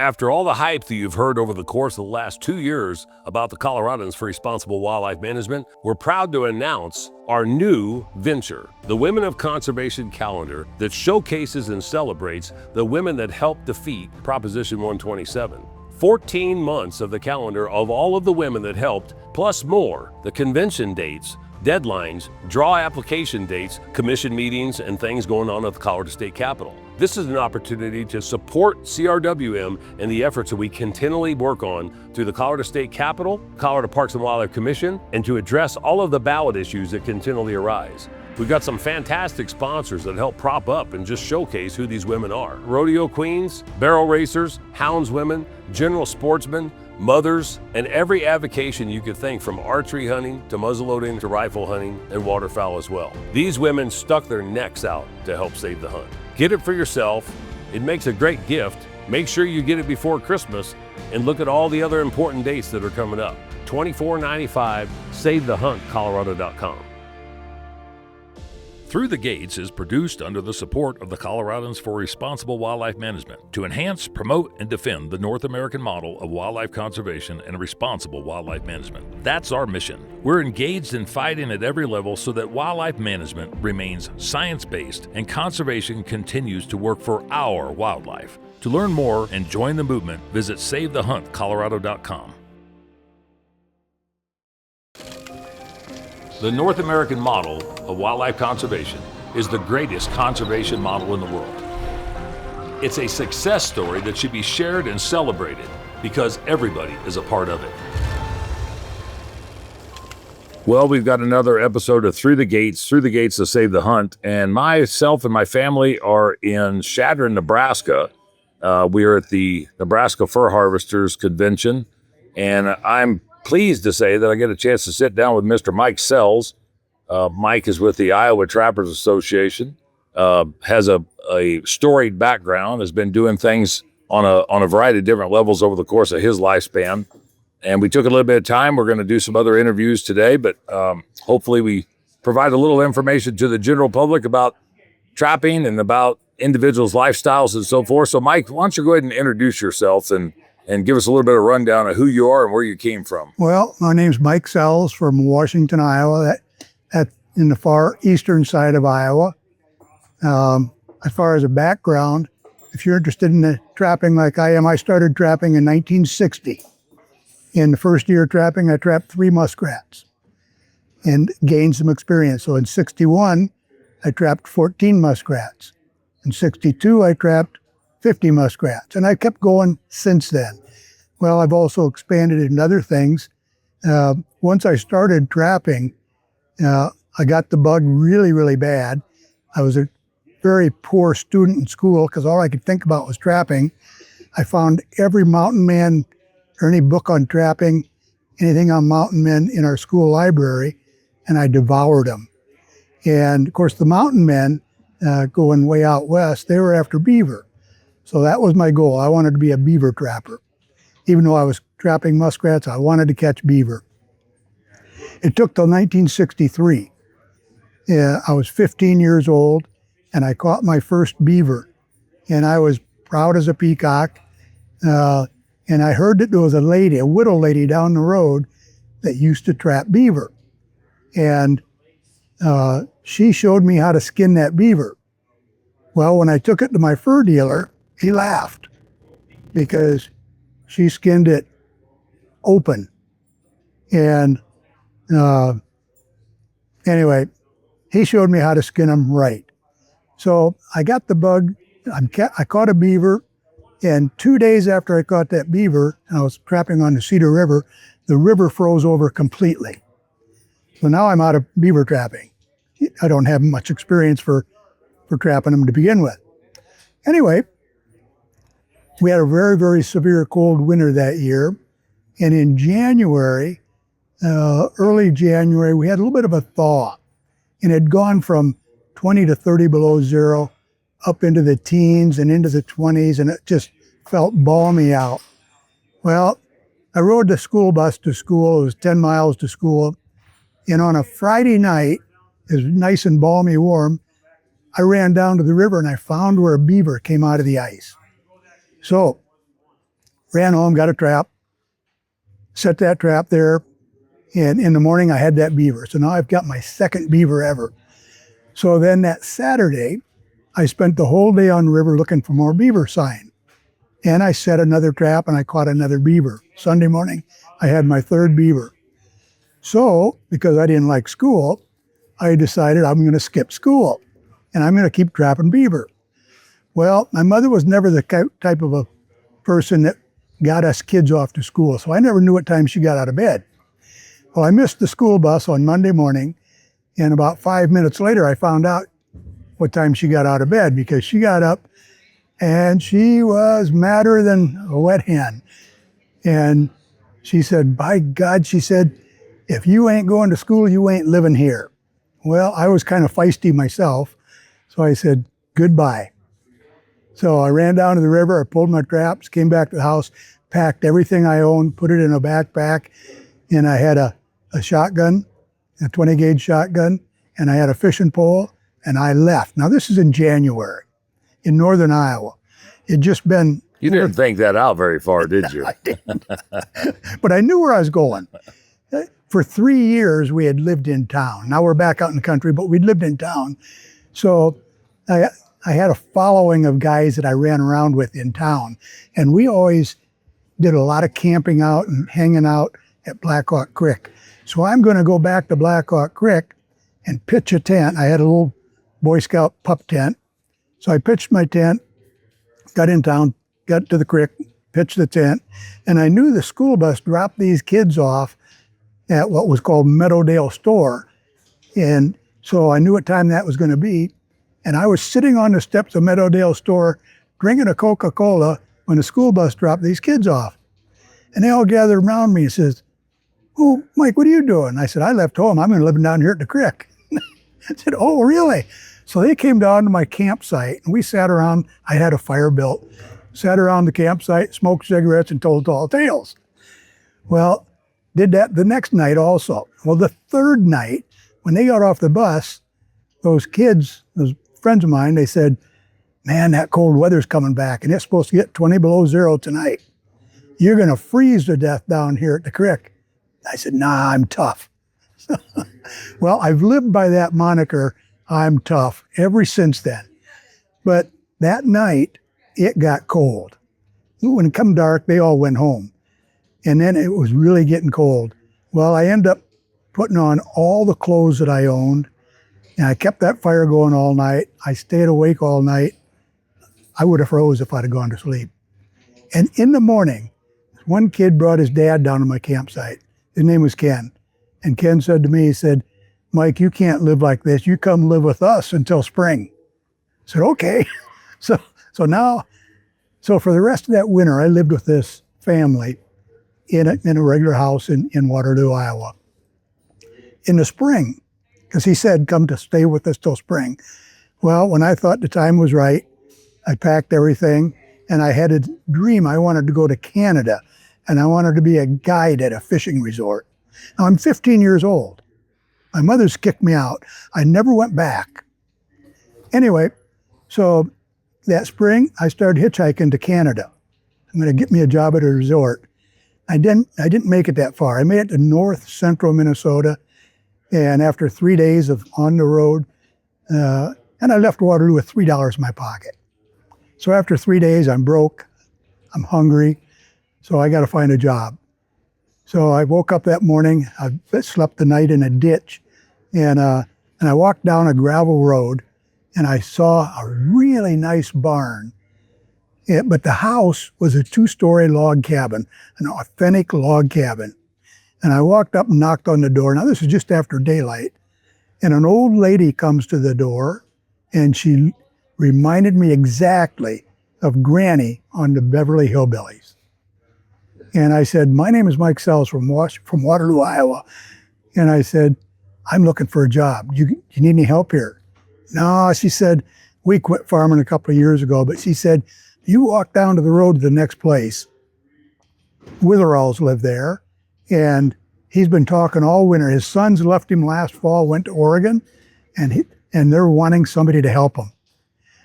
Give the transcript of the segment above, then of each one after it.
After all the hype that you've heard over the course of the last 2 years about the Coloradans for Responsible Wildlife Management, we're proud to announce our new venture, the Women of Conservation Calendar, that showcases and celebrates the women that helped defeat Proposition 127. 14 months of the calendar of all of the women that helped, plus more, the convention dates, deadlines, draw application dates, commission meetings, and things going on at the Colorado State Capitol. This is an opportunity to support CRWM and the efforts that we continually work on through the Colorado State Capitol, Colorado Parks and Wildlife Commission, and to address all of the ballot issues that continually arise. We've got some fantastic sponsors that help prop up and just showcase who these women are. Rodeo queens, barrel racers, houndswomen, general sportsmen, mothers, and every avocation you could think, from archery hunting to muzzleloading to rifle hunting and waterfowl as well. These women stuck their necks out to help save the hunt. Get it for yourself. It makes a great gift. Make sure you get it before Christmas, and look at all the other important dates that are coming up. $24.95, SaveTheHuntColorado.com. Through the Gates is produced under the support of the Coloradans for Responsible Wildlife Management to enhance, promote, and defend the North American model of wildlife conservation and responsible wildlife management. That's our mission. We're engaged in fighting at every level so that wildlife management remains science-based and conservation continues to work for our wildlife. To learn more and join the movement, visit SaveTheHuntColorado.com. The North American model of wildlife conservation is the greatest conservation model in the world. It's a success story that should be shared and celebrated because everybody is a part of it. Well, we've got another episode of Through the Gates to Save the Hunt, and myself and my family are in Chadron, Nebraska. We are at the Nebraska Fur Harvesters Convention, and I'm pleased to say that I get a chance to sit down with Mr. Mike Sells. Mike is with the Iowa Trappers Association, has a storied background, has been doing things on a variety of different levels over the course of his lifespan. And we took a little bit of time. We're going to do some other interviews today, but hopefully we provide a little information to the general public about trapping and about individuals' lifestyles and so forth. So Mike, why don't you go ahead and introduce yourself and give us a little bit of rundown of who you are and where you came from. Well, my name's Mike Sells from Washington, Iowa, at in the far eastern side of Iowa. As far as a background, if you're interested in the trapping like I am, I started trapping in 1960. In the first year of trapping, I trapped 3 muskrats and gained some experience. So in 61, I trapped 14 muskrats. In 62, I trapped 50 muskrats, and I kept going since then. Well, I've also expanded in other things. Once I started trapping, I got the bug really, really bad. I was a very poor student in school because all I could think about was trapping. I found every mountain man or any book on trapping, anything on mountain men in our school library, and I devoured them. And of course, the mountain men, going way out west, they were after beaver. So that was my goal. I wanted to be a beaver trapper. Even though I was trapping muskrats, I wanted to catch beaver. It took till 1963. I was 15 years old, and I caught my first beaver. And I was proud as a peacock. And I heard that there was a widow lady down the road that used to trap beaver. And she showed me how to skin that beaver. Well, when I took it to my fur dealer, he laughed because she skinned it open. And anyway, he showed me how to skin them right. So I got the bug. I caught a beaver, and 2 days after I caught that beaver, and I was trapping on the Cedar River, the river froze over completely. So now I'm out of beaver trapping. I don't have much experience for trapping them to begin with. Anyway, we had a very, very severe cold winter that year. And in January, early January, we had a little bit of a thaw. And it had gone from 20 to 30 below zero up into the teens and into the 20s, and it just felt balmy out. Well, I rode the school bus to school. It was 10 miles to school. And on a Friday night, it was nice and balmy warm, I ran down to the river and I found where a beaver came out of the ice. So ran home, got a trap, set that trap there, and in the morning I had that beaver. So now I've got my second beaver ever. So then that Saturday, I spent the whole day on the river looking for more beaver sign. And I set another trap and I caught another beaver. Sunday morning, I had my third beaver. So, because I didn't like school, I decided I'm going to skip school and I'm going to keep trapping beaver. Well, my mother was never the type of a person that got us kids off to school, so I never knew what time she got out of bed. Well, I missed the school bus on Monday morning, and about 5 minutes later, I found out what time she got out of bed, because she got up and she was madder than a wet hen. And she said, by God, she said, if you ain't going to school, you ain't living here. Well, I was kind of feisty myself, so I said, goodbye. So I ran down to the river, I pulled my traps, came back to the house, packed everything I owned, put it in a backpack, and I had a shotgun, a 20 gauge shotgun, and I had a fishing pole, and I left. Now this is in January in northern Iowa. It'd just been... You didn't think that out very far, did you? I didn't. But I knew where I was going. For 3 years, we had lived in town. Now we're back out in the country, but we'd lived in town. So I had a following of guys that I ran around with in town. And we always did a lot of camping out and hanging out at Blackhawk Creek. So I'm going to go back to Blackhawk Creek and pitch a tent. I had a little Boy Scout pup tent. So I pitched my tent, got in town, got to the creek, pitched the tent, and I knew the school bus dropped these kids off at what was called Meadowdale Store. And so I knew what time that was going to be. And I was sitting on the steps of Meadowdale Store drinking a Coca-Cola when the school bus dropped these kids off. And they all gathered around me and says, oh, Mike, what are you doing? I said, I left home. I'm going to live down here at the creek. I said, oh, really? So they came down to my campsite and we sat around. I had a fire built. Sat around the campsite, smoked cigarettes, and told tall tales. Well, did that the next night also. Well, the third night, when they got off the bus, those kids, those friends of mine, they said, man, that cold weather's coming back, and it's supposed to get 20 below zero tonight. You're going to freeze to death down here at the creek. I said, nah, I'm tough. Well, I've lived by that moniker, I'm tough, ever since then. But that night, it got cold. When it come dark, they all went home. And then it was really getting cold. Well, I ended up putting on all the clothes that I owned, and I kept that fire going all night. I stayed awake all night. I would have froze if I'd have gone to sleep. And in the morning, one kid brought his dad down to my campsite. His name was Ken. And Ken said to me, he said, Mike, you can't live like this. You come live with us until spring. I said, okay. So for the rest of that winter, I lived with this family in a regular house in Waterloo, Iowa. In the spring, because he said, come to stay with us till spring. Well, when I thought the time was right, I packed everything, and I had a dream. I wanted to go to Canada, and I wanted to be a guide at a fishing resort. Now, I'm 15 years old. My mother's kicked me out. I never went back. Anyway, so that spring, I started hitchhiking to Canada. I'm going to get me a job at a resort. I didn't make it that far. I made it to north central Minnesota, and after 3 days of on the road, and I left Waterloo with $3 in my pocket. So after 3 days, I'm broke, I'm hungry, so I got to find a job. So I woke up that morning, I slept the night in a ditch, and I walked down a gravel road, and I saw a really nice barn. But the house was a 2-story log cabin, an authentic log cabin. And I walked up and knocked on the door. Now, this is just after daylight. And an old lady comes to the door, and she reminded me exactly of Granny on the Beverly Hillbillies. And I said, my name is Mike Sells from Waterloo, Iowa. And I said, I'm looking for a job. You need any help here? No, she said, we quit farming a couple of years ago, but she said, you walk down to the road to the next place. Witheralls live there, and he's been talking all winter. His sons left him last fall, went to Oregon, and they're wanting somebody to help him.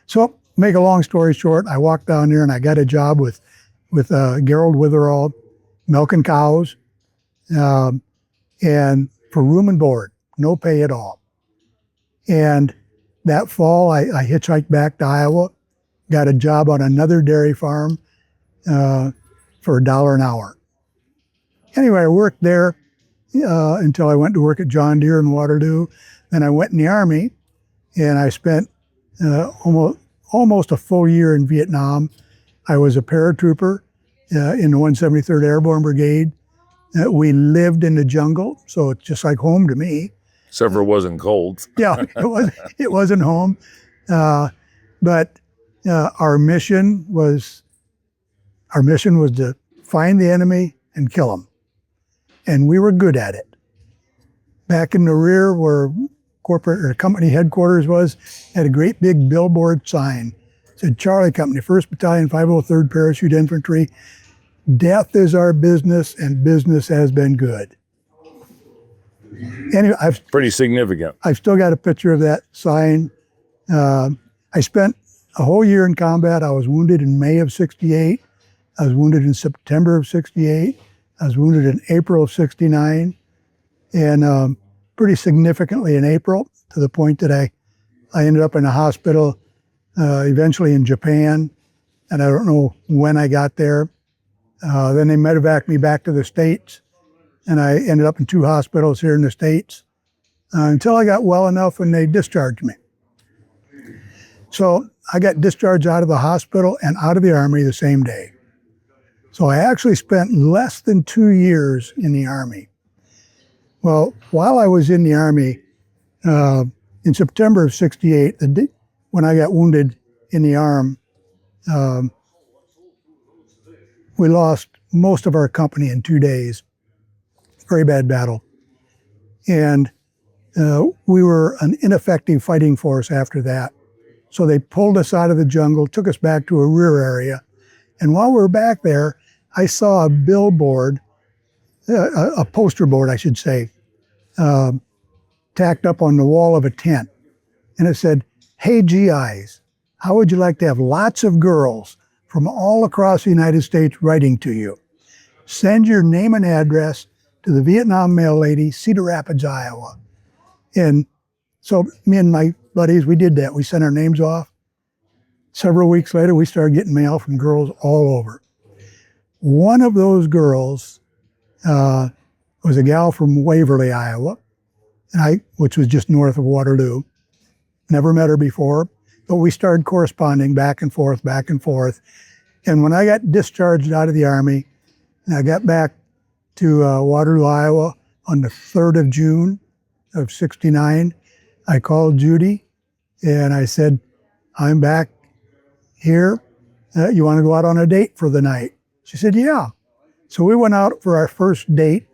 So, make a long story short, I walked down there and I got a job with with Gerald Witherall, milking cows, and for room and board, no pay at all. And that fall, I hitchhiked back to Iowa, got a job on another dairy farm for $1 an hour. Anyway, I worked there until I went to work at John Deere in Waterloo. Then I went in the Army, and I spent almost a full year in Vietnam. I was a paratrooper in the 173rd Airborne Brigade. We lived in the jungle, so it's just like home to me. Except for it wasn't cold. Yeah, it wasn't home. But our mission was to find the enemy and kill them. And we were good at it. Back in the rear where corporate or company headquarters was, had a great big billboard sign. It said Charlie Company, 1st Battalion, 503rd Parachute Infantry. Death is our business, and business has been good. Anyway, Pretty significant. I've still got a picture of that sign. I spent a whole year in combat. I was wounded in May of '68. I was wounded in September of '68. I was wounded in April of '69, and pretty significantly in April, to the point that I ended up in a hospital, eventually in Japan, and I don't know when I got there. Then they medevaced me back to the States, and I ended up in 2 hospitals here in the States until I got well enough and they discharged me. So I got discharged out of the hospital and out of the Army the same day. So I actually spent less than 2 years in the Army. Well, while I was in the Army, in September of '68, when I got wounded in the arm, we lost most of our company in 2 days. Very bad battle. And we were an ineffective fighting force after that. So they pulled us out of the jungle, took us back to a rear area. And while we were back there, I saw a billboard, a poster board, I should say, tacked up on the wall of a tent. And it said, "Hey GIs, how would you like to have lots of girls from all across the United States writing to you? Send your name and address to the Vietnam mail lady, Cedar Rapids, Iowa." And so me and my buddies, we did that. We sent our names off. Several weeks later, we started getting mail from girls all over. One of those girls was a gal from Waverly, Iowa, which was just north of Waterloo. Never met her before, but we started corresponding back and forth, back and forth. And when I got discharged out of the Army, and I got back to Waterloo, Iowa on the 3rd of June of '69, I called Judy and I said, "I'm back here. You want to go out on a date for the night?" She said, "Yeah." So we went out for our first date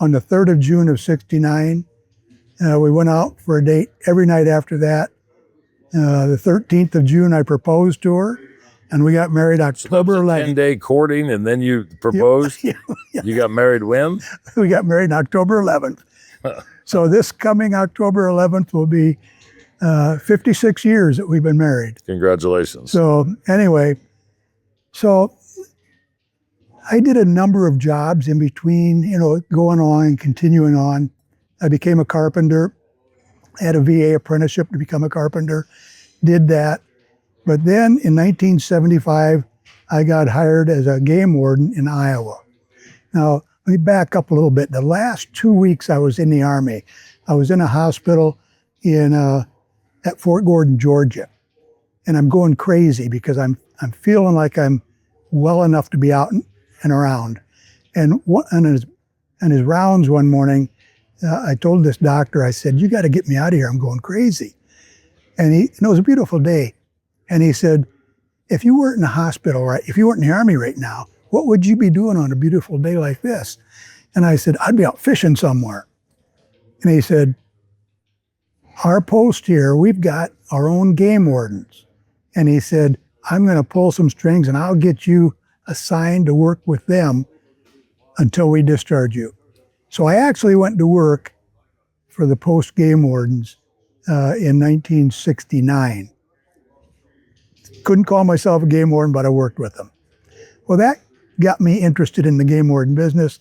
on the 3rd of June of '69. We went out for a date every night after that. The 13th of June, I proposed to her, and we got married October 11th. 10-day courting, and then you proposed? Yeah. You got married when? We got married October 11th. So this coming October 11th will be 56 years that we've been married. Congratulations. So anyway, I did a number of jobs in between, going on and continuing on. I became a carpenter. I had a VA apprenticeship to become a carpenter, did that. But then in 1975, I got hired as a game warden in Iowa. Now, let me back up a little bit. The last 2 weeks I was in the Army, I was in a hospital at Fort Gordon, Georgia. And I'm going crazy because I'm feeling like I'm well enough to be out and around. And in his rounds one morning, I told this doctor, I said, "You got to get me out of here. I'm going crazy." And it was a beautiful day. And he said, "If you weren't in the hospital, right, if you weren't in the Army right now, what would you be doing on a beautiful day like this?" And I said, "I'd be out fishing somewhere." And he said, "Our post here, we've got our own game wardens." And he said, "I'm going to pull some strings and I'll get you assigned to work with them until we discharge you." So I actually went to work for the post game wardens in 1969. Couldn't call myself a game warden, but I worked with them. Well, got me interested in the game warden business.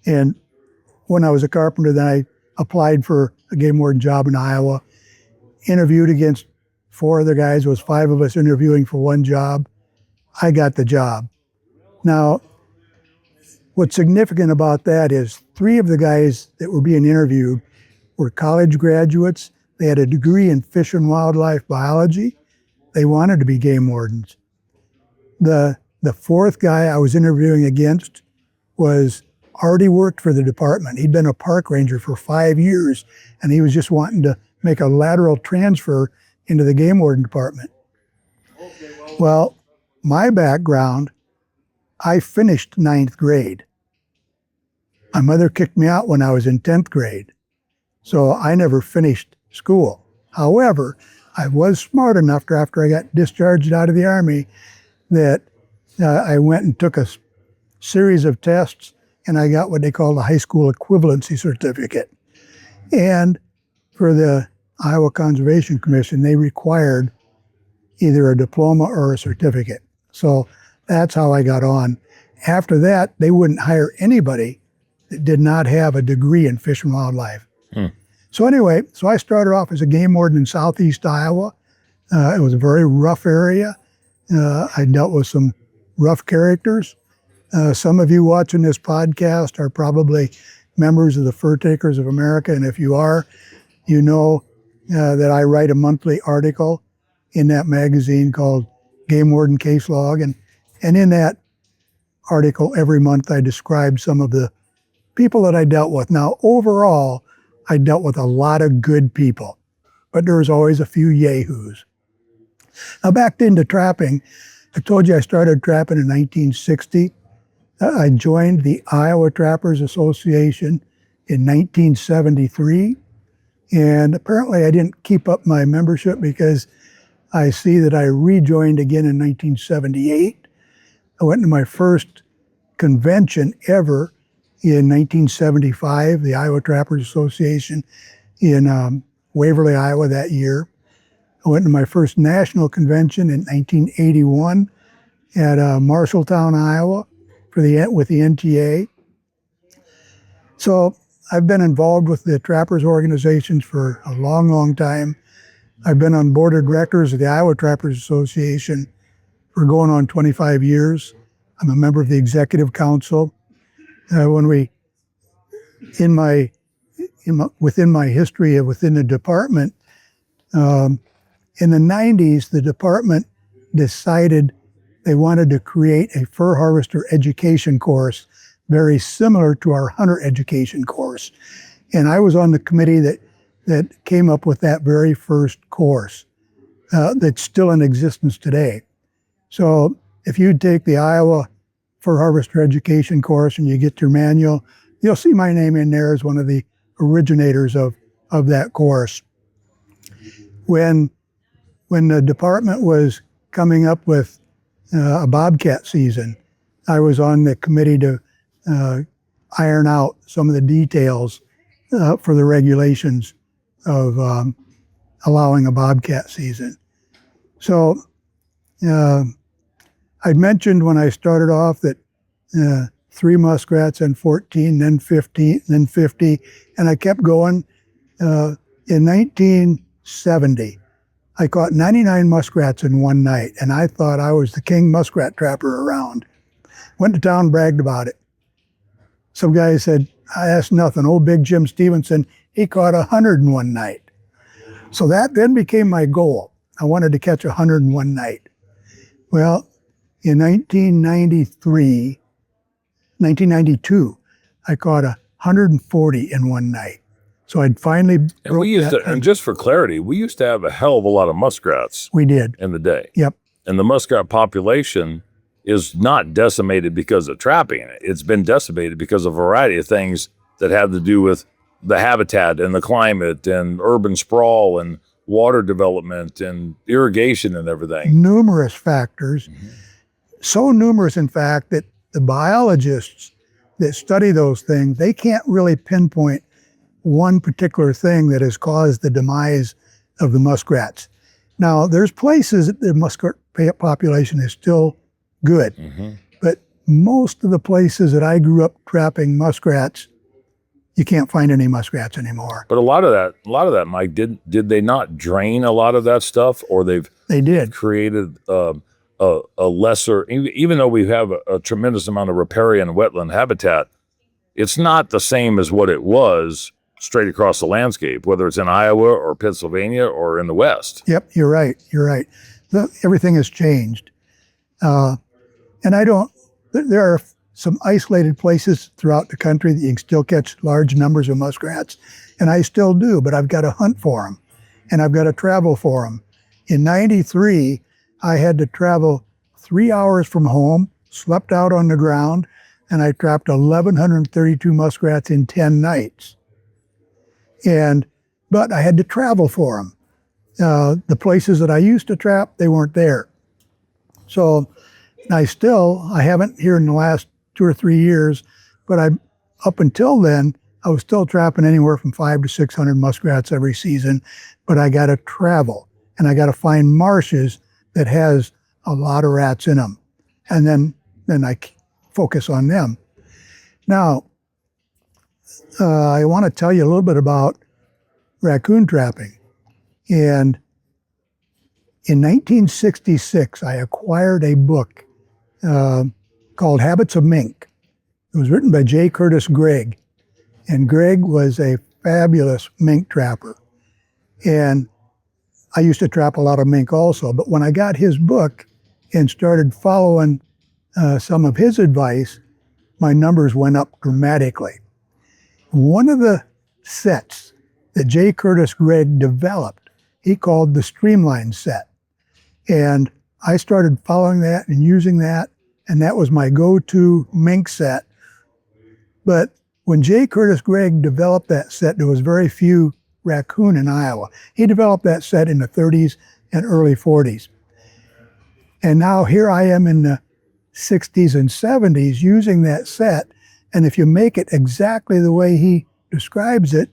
And when I was a carpenter, then I applied for a game warden job in Iowa, interviewed against 4 other guys. It was 5 of us interviewing for one job. I got the job. Now, what's significant about that is 3 of the guys that were being interviewed were college graduates. They had a degree in fish and wildlife biology. They wanted to be game wardens. The 4th guy I was interviewing against was already worked for the department. He'd been a park ranger for 5 years, and he was just wanting to make a lateral transfer into the game warden department. Well, my background, I finished 9th grade. My mother kicked me out when I was in 10th grade, so I never finished school. However, I was smart enough after I got discharged out of the Army that I went and took a series of tests, and I got what they call the high school equivalency certificate. And for the Iowa Conservation Commission, they required either a diploma or a certificate. So that's how I got on. After that, they wouldn't hire anybody that did not have a degree in fish and wildlife. So anyway, so I started off as a game warden in southeast Iowa. It was a very rough area. I dealt with some rough characters. Some of you watching this podcast are probably members of the Fur Takers of America, and if you are, you know that I write a monthly article in that magazine called Game Warden Case Log, and in that article every month I describe some of the people that I dealt with. Now, overall, I dealt with a lot of good people, but there was always a few yahoos. Now, back into trapping, I told you I started trapping in 1960. I joined the Iowa Trappers Association in 1973, and apparently I didn't keep up my membership because I see that I rejoined again in 1978. I went to my first convention ever in 1975, the Iowa Trappers Association in Waverly, Iowa that year. I went to my first national convention in 1981 at Marshalltown, Iowa with the NTA. So I've been involved with the Trappers organizations for a long, long time. I've been on board of directors of the Iowa Trappers Association for going on 25 years. I'm a member of the executive council. Within my history within the department, in the 90s, the department decided they wanted to create a fur harvester education course very similar to our hunter education course. And I was on the committee that came up with that very first course that's still in existence today. So if you take the Iowa Fur Harvester Education course and you get your manual, you'll see my name in there as one of the originators of that course. When the department was coming up with a bobcat season, I was on the committee to iron out some of the details for the regulations of allowing a bobcat season. So I'd mentioned when I started off that 3 muskrats and 14, then 15, then 50, and I kept going. In 1970, I caught 99 muskrats in one night, and I thought I was the king muskrat trapper around. Went to town, bragged about it. Some guy said, that's nothing. Old Big Jim Stevenson, he caught 100 in one night. So that then became my goal. I wanted to catch 100 in one night. Well, in 1992, I caught 140 in one night. So I'd finally And we used to, and just for clarity, we used to have a hell of a lot of muskrats. We did. In the day. Yep. And the muskrat population is not decimated because of trapping it. It's been decimated because of a variety of things that have to do with the habitat and the climate and urban sprawl and water development and irrigation and everything. Numerous factors. Mm-hmm. So numerous, in fact, that the biologists that study those things, they can't really pinpoint one particular thing that has caused the demise of the muskrats. Now, there's places that the muskrat population is still good, but most of the places that I grew up trapping muskrats, you can't find any muskrats anymore. But a lot of that, Mike, did they not drain a lot of that stuff, or they did created a lesser, even though we have a tremendous amount of riparian wetland habitat, it's not the same as what it was straight across the landscape, whether it's in Iowa or Pennsylvania or in the West. Yep, you're right. Everything has changed. And there are some isolated places throughout the country that you can still catch large numbers of muskrats, and I still do, but I've got to hunt for them, and I've got to travel for them. In '93, I had to travel 3 hours from home, slept out on the ground, and I trapped 1,132 muskrats in 10 nights. But I had to travel for them. The places that I used to trap, they weren't there. So I haven't here in the last 2 or 3 years, but up until then, I was still trapping anywhere from 500 to 600 muskrats every season, but I got to travel and I got to find marshes that has a lot of rats in them. And then I focus on them. Now, I want to tell you a little bit about raccoon trapping. And in 1966, I acquired a book called Habits of Mink. It was written by J. Curtis Gregg. And Gregg was a fabulous mink trapper. And I used to trap a lot of mink also. But when I got his book and started following some of his advice, my numbers went up dramatically. One of the sets that J. Curtis Gregg developed, he called the Streamline set. And I started following that and using that, and that was my go-to mink set. But when J. Curtis Gregg developed that set, there was very few raccoon in Iowa. He developed that set in the 30s and early 40s. And now here I am in the 60s and 70s using that set, and if you make it exactly the way he describes it,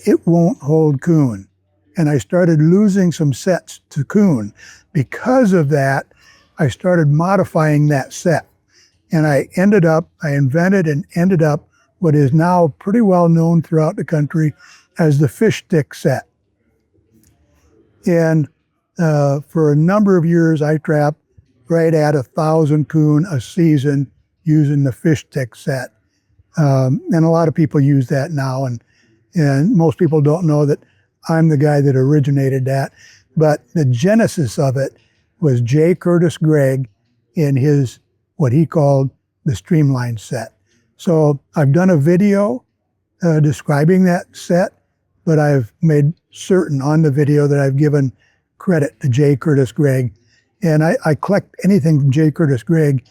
it won't hold coon. And I started losing some sets to coon. Because of that, I started modifying that set. And I invented and ended up what is now pretty well known throughout the country as the fish stick set. And for a number of years, I trapped right at 1,000 coon a season using the fish stick set. And a lot of people use that now, and most people don't know that I'm the guy that originated that. But the genesis of it was J. Curtis Gregg in his, what he called the Streamline set. So I've done a video describing that set, but I've made certain on the video that I've given credit to J. Curtis Gregg. And I collect anything from J. Curtis Gregg.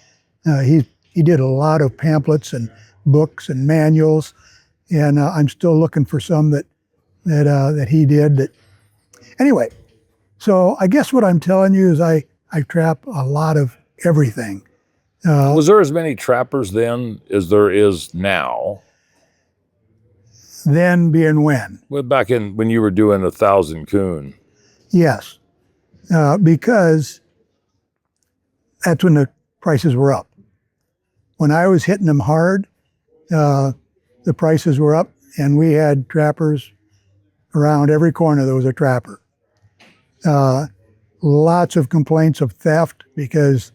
He did a lot of pamphlets and books and manuals, and I'm still looking for some that he did. Anyway, so I guess what I'm telling you is I trap a lot of everything. Was there as many trappers then as there is now? Then being when? Well, back in when you were doing 1,000 coon. Yes, because that's when the prices were up. When I was hitting them hard, the prices were up, and we had trappers around every corner. There was a trapper. Lots of complaints of theft because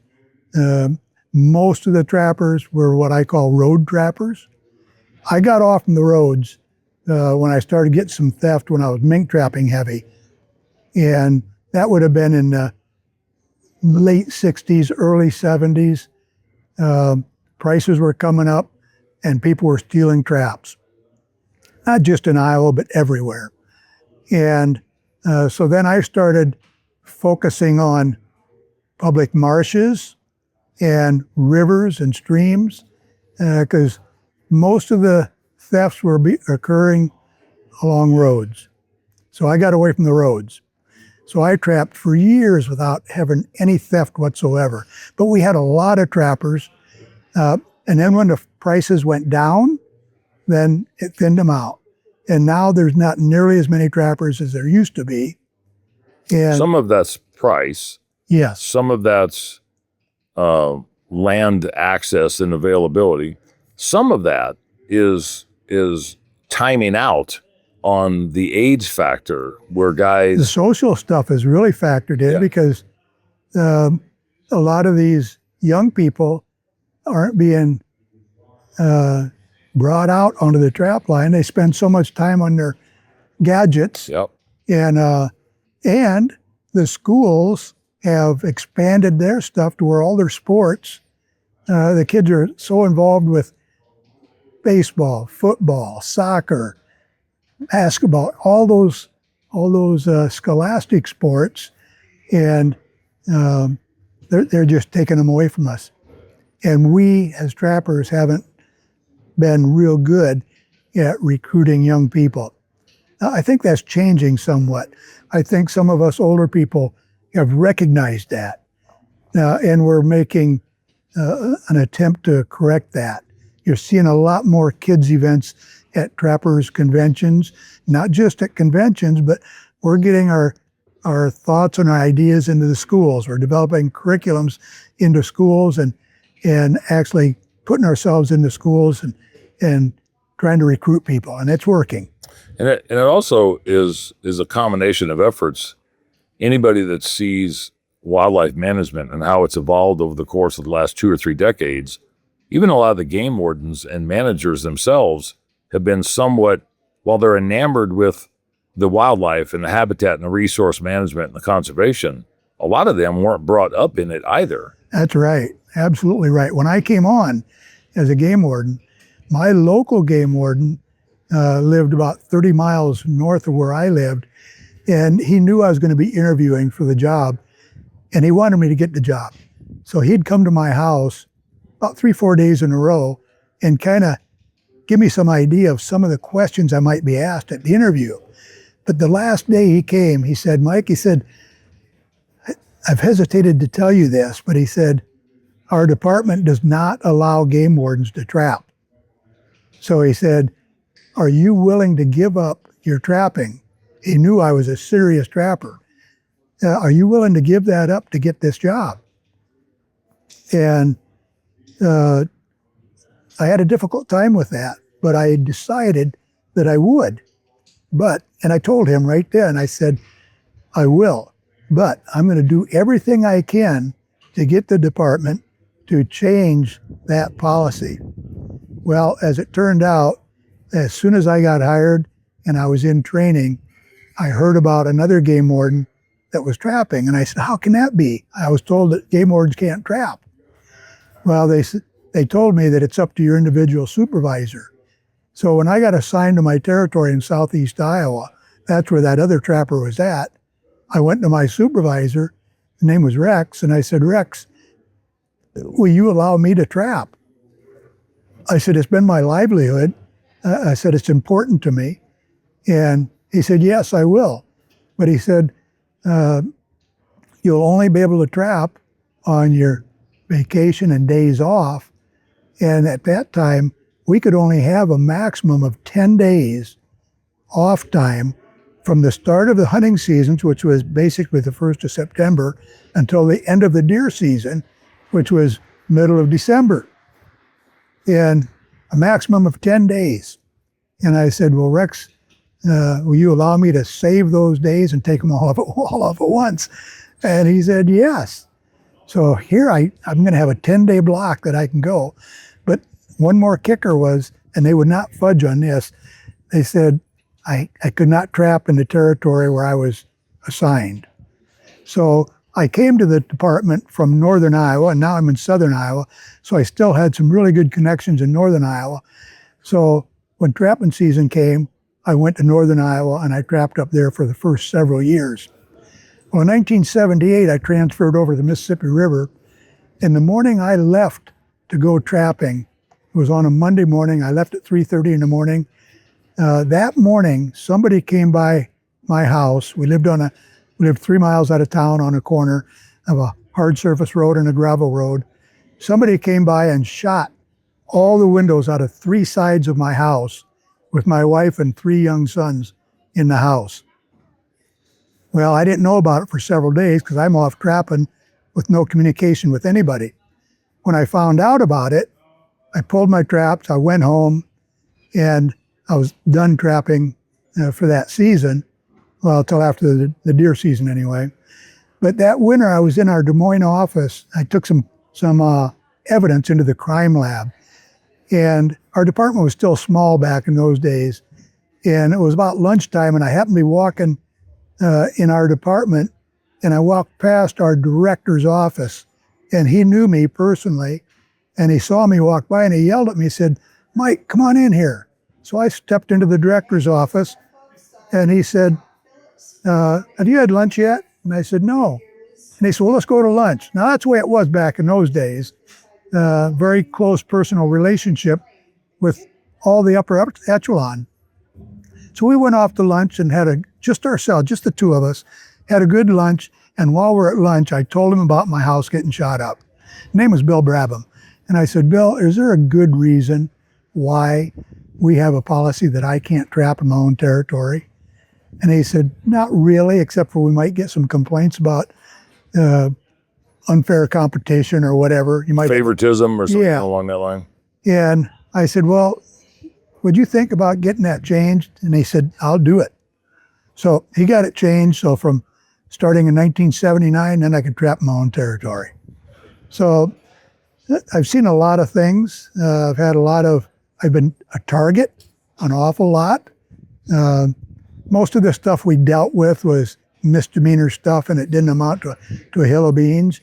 most of the trappers were what I call road trappers. I got off from the roads when I started getting some theft when I was mink trapping heavy. And that would have been in the late 60s, early 70s. Prices were coming up and people were stealing traps. Not just in Iowa, but everywhere. And so then I started focusing on public marshes and rivers and streams, because most of the thefts were occurring along roads. So I got away from the roads. So I trapped for years without having any theft whatsoever. But we had a lot of trappers. And then when the prices went down, then it thinned them out. And now there's not nearly as many trappers as there used to be. And some of that's price. yes, Some of that's land access and availability. Some of that is timing out on the age factor where guys... The social stuff is really factored in because a lot of these young people aren't being brought out onto the trap line. They spend so much time on their gadgets. Yep. And the schools have expanded their stuff to where all their sports, the kids are so involved with baseball, football, soccer, basketball, all those scholastic sports, and they're just taking them away from us. And we as trappers haven't been real good at recruiting young people. Now, I think that's changing somewhat. I think some of us older people have recognized that, and we're making an attempt to correct that. You're seeing a lot more kids events at trappers conventions, not just at conventions, but we're getting our thoughts and our ideas into the schools. We're developing curriculums into schools and actually putting ourselves into schools and trying to recruit people, and it's working. And it also is a combination of efforts. Anybody that sees wildlife management and how it's evolved over the course of the last 2 or 3 decades, even a lot of the game wardens and managers themselves have been somewhat, while they're enamored with the wildlife and the habitat and the resource management and the conservation, a lot of them weren't brought up in it either. That's right. Absolutely right. When I came on as a game warden, my local game warden lived about 30 miles north of where I lived, and he knew I was going to be interviewing for the job, and he wanted me to get the job. So he'd come to my house about 3-4 days in a row and kind of give me some idea of some of the questions I might be asked at the interview. But the last day he came, he said, Mike, he said, I've hesitated to tell you this, but he said, our department does not allow game wardens to trap. So he said, are you willing to give up your trapping? He knew I was a serious trapper. Are you willing to give that up to get this job? And I had a difficult time with that, but I decided that I would. And I told him right then, I said, I will, but I'm going to do everything I can to get the department to change that policy. Well, as it turned out, as soon as I got hired and I was in training, I heard about another game warden that was trapping. And I said, how can that be? I was told that game wardens can't trap. Well, they told me that it's up to your individual supervisor. So when I got assigned to my territory in southeast Iowa, that's where that other trapper was at. I went to my supervisor, his name was Rex, and I said, Rex, will you allow me to trap? I said, it's been my livelihood. I said, it's important to me. And he said, yes, I will. But he said, you'll only be able to trap on your vacation and days off. And at that time, we could only have a maximum of 10 days off time from the start of the hunting seasons, which was basically the 1st of September, until the end of the deer season, which was middle of December. And a maximum of 10 days. And I said, well, Rex, will you allow me to save those days and take them all off at once? And he said, yes. So here I'm going to have a 10-day block that I can go. But one more kicker was, and they would not fudge on this, they said I could not trap in the territory where I was assigned. So I came to the department from northern Iowa, and now I'm in southern Iowa, so I still had some really good connections in northern Iowa. So when trapping season came, I went to northern Iowa and I trapped up there for the first several years. Well, in 1978, I transferred over to the Mississippi River. And the morning I left to go trapping, it was on a Monday morning, I left at 3:30 in the morning. That morning, somebody came by my house. We lived 3 miles out of town on a corner of a hard surface road and a gravel road. Somebody came by and shot all the windows out of 3 sides of my house with my wife and 3 young sons in the house. Well, I didn't know about it for several days because I'm off trapping with no communication with anybody. when I found out about it, I pulled my traps, I went home, and I was done trapping for that season. Well, till after the deer season anyway. But that winter, I was in our Des Moines office. I took some evidence into the crime lab. And our department was still small back in those days. And it was about lunchtime, and I happened to be walking in our department, and I walked past our director's office, and he knew me personally, and he saw me walk by, and he yelled at me, he said, "Mike, come on in here." So I stepped into the director's office, and he said, "Have you had lunch yet?" And I said, "No." And he said, "Well, let's go to lunch." Now, that's the way it was back in those days. Very close personal relationship with all the upper echelon. So we went off to lunch and had just the two of us, had a good lunch. And while we're at lunch, I told him about my house getting shot up. His name was Bill Brabham. And I said, "Bill, is there a good reason why we have a policy that I can't trap in my own territory?" And he said, "Not really, except for we might get some complaints about unfair competition or whatever. You might Favoritism or something along that line." And I said, "Well, would you think about getting that changed?" And he said, "I'll do it." So he got it changed. So from starting in 1979, then I could trap my own territory. So I've seen a lot of things. I've been a target an awful lot. Most of the stuff we dealt with was misdemeanor stuff, and it didn't amount to a hill of beans.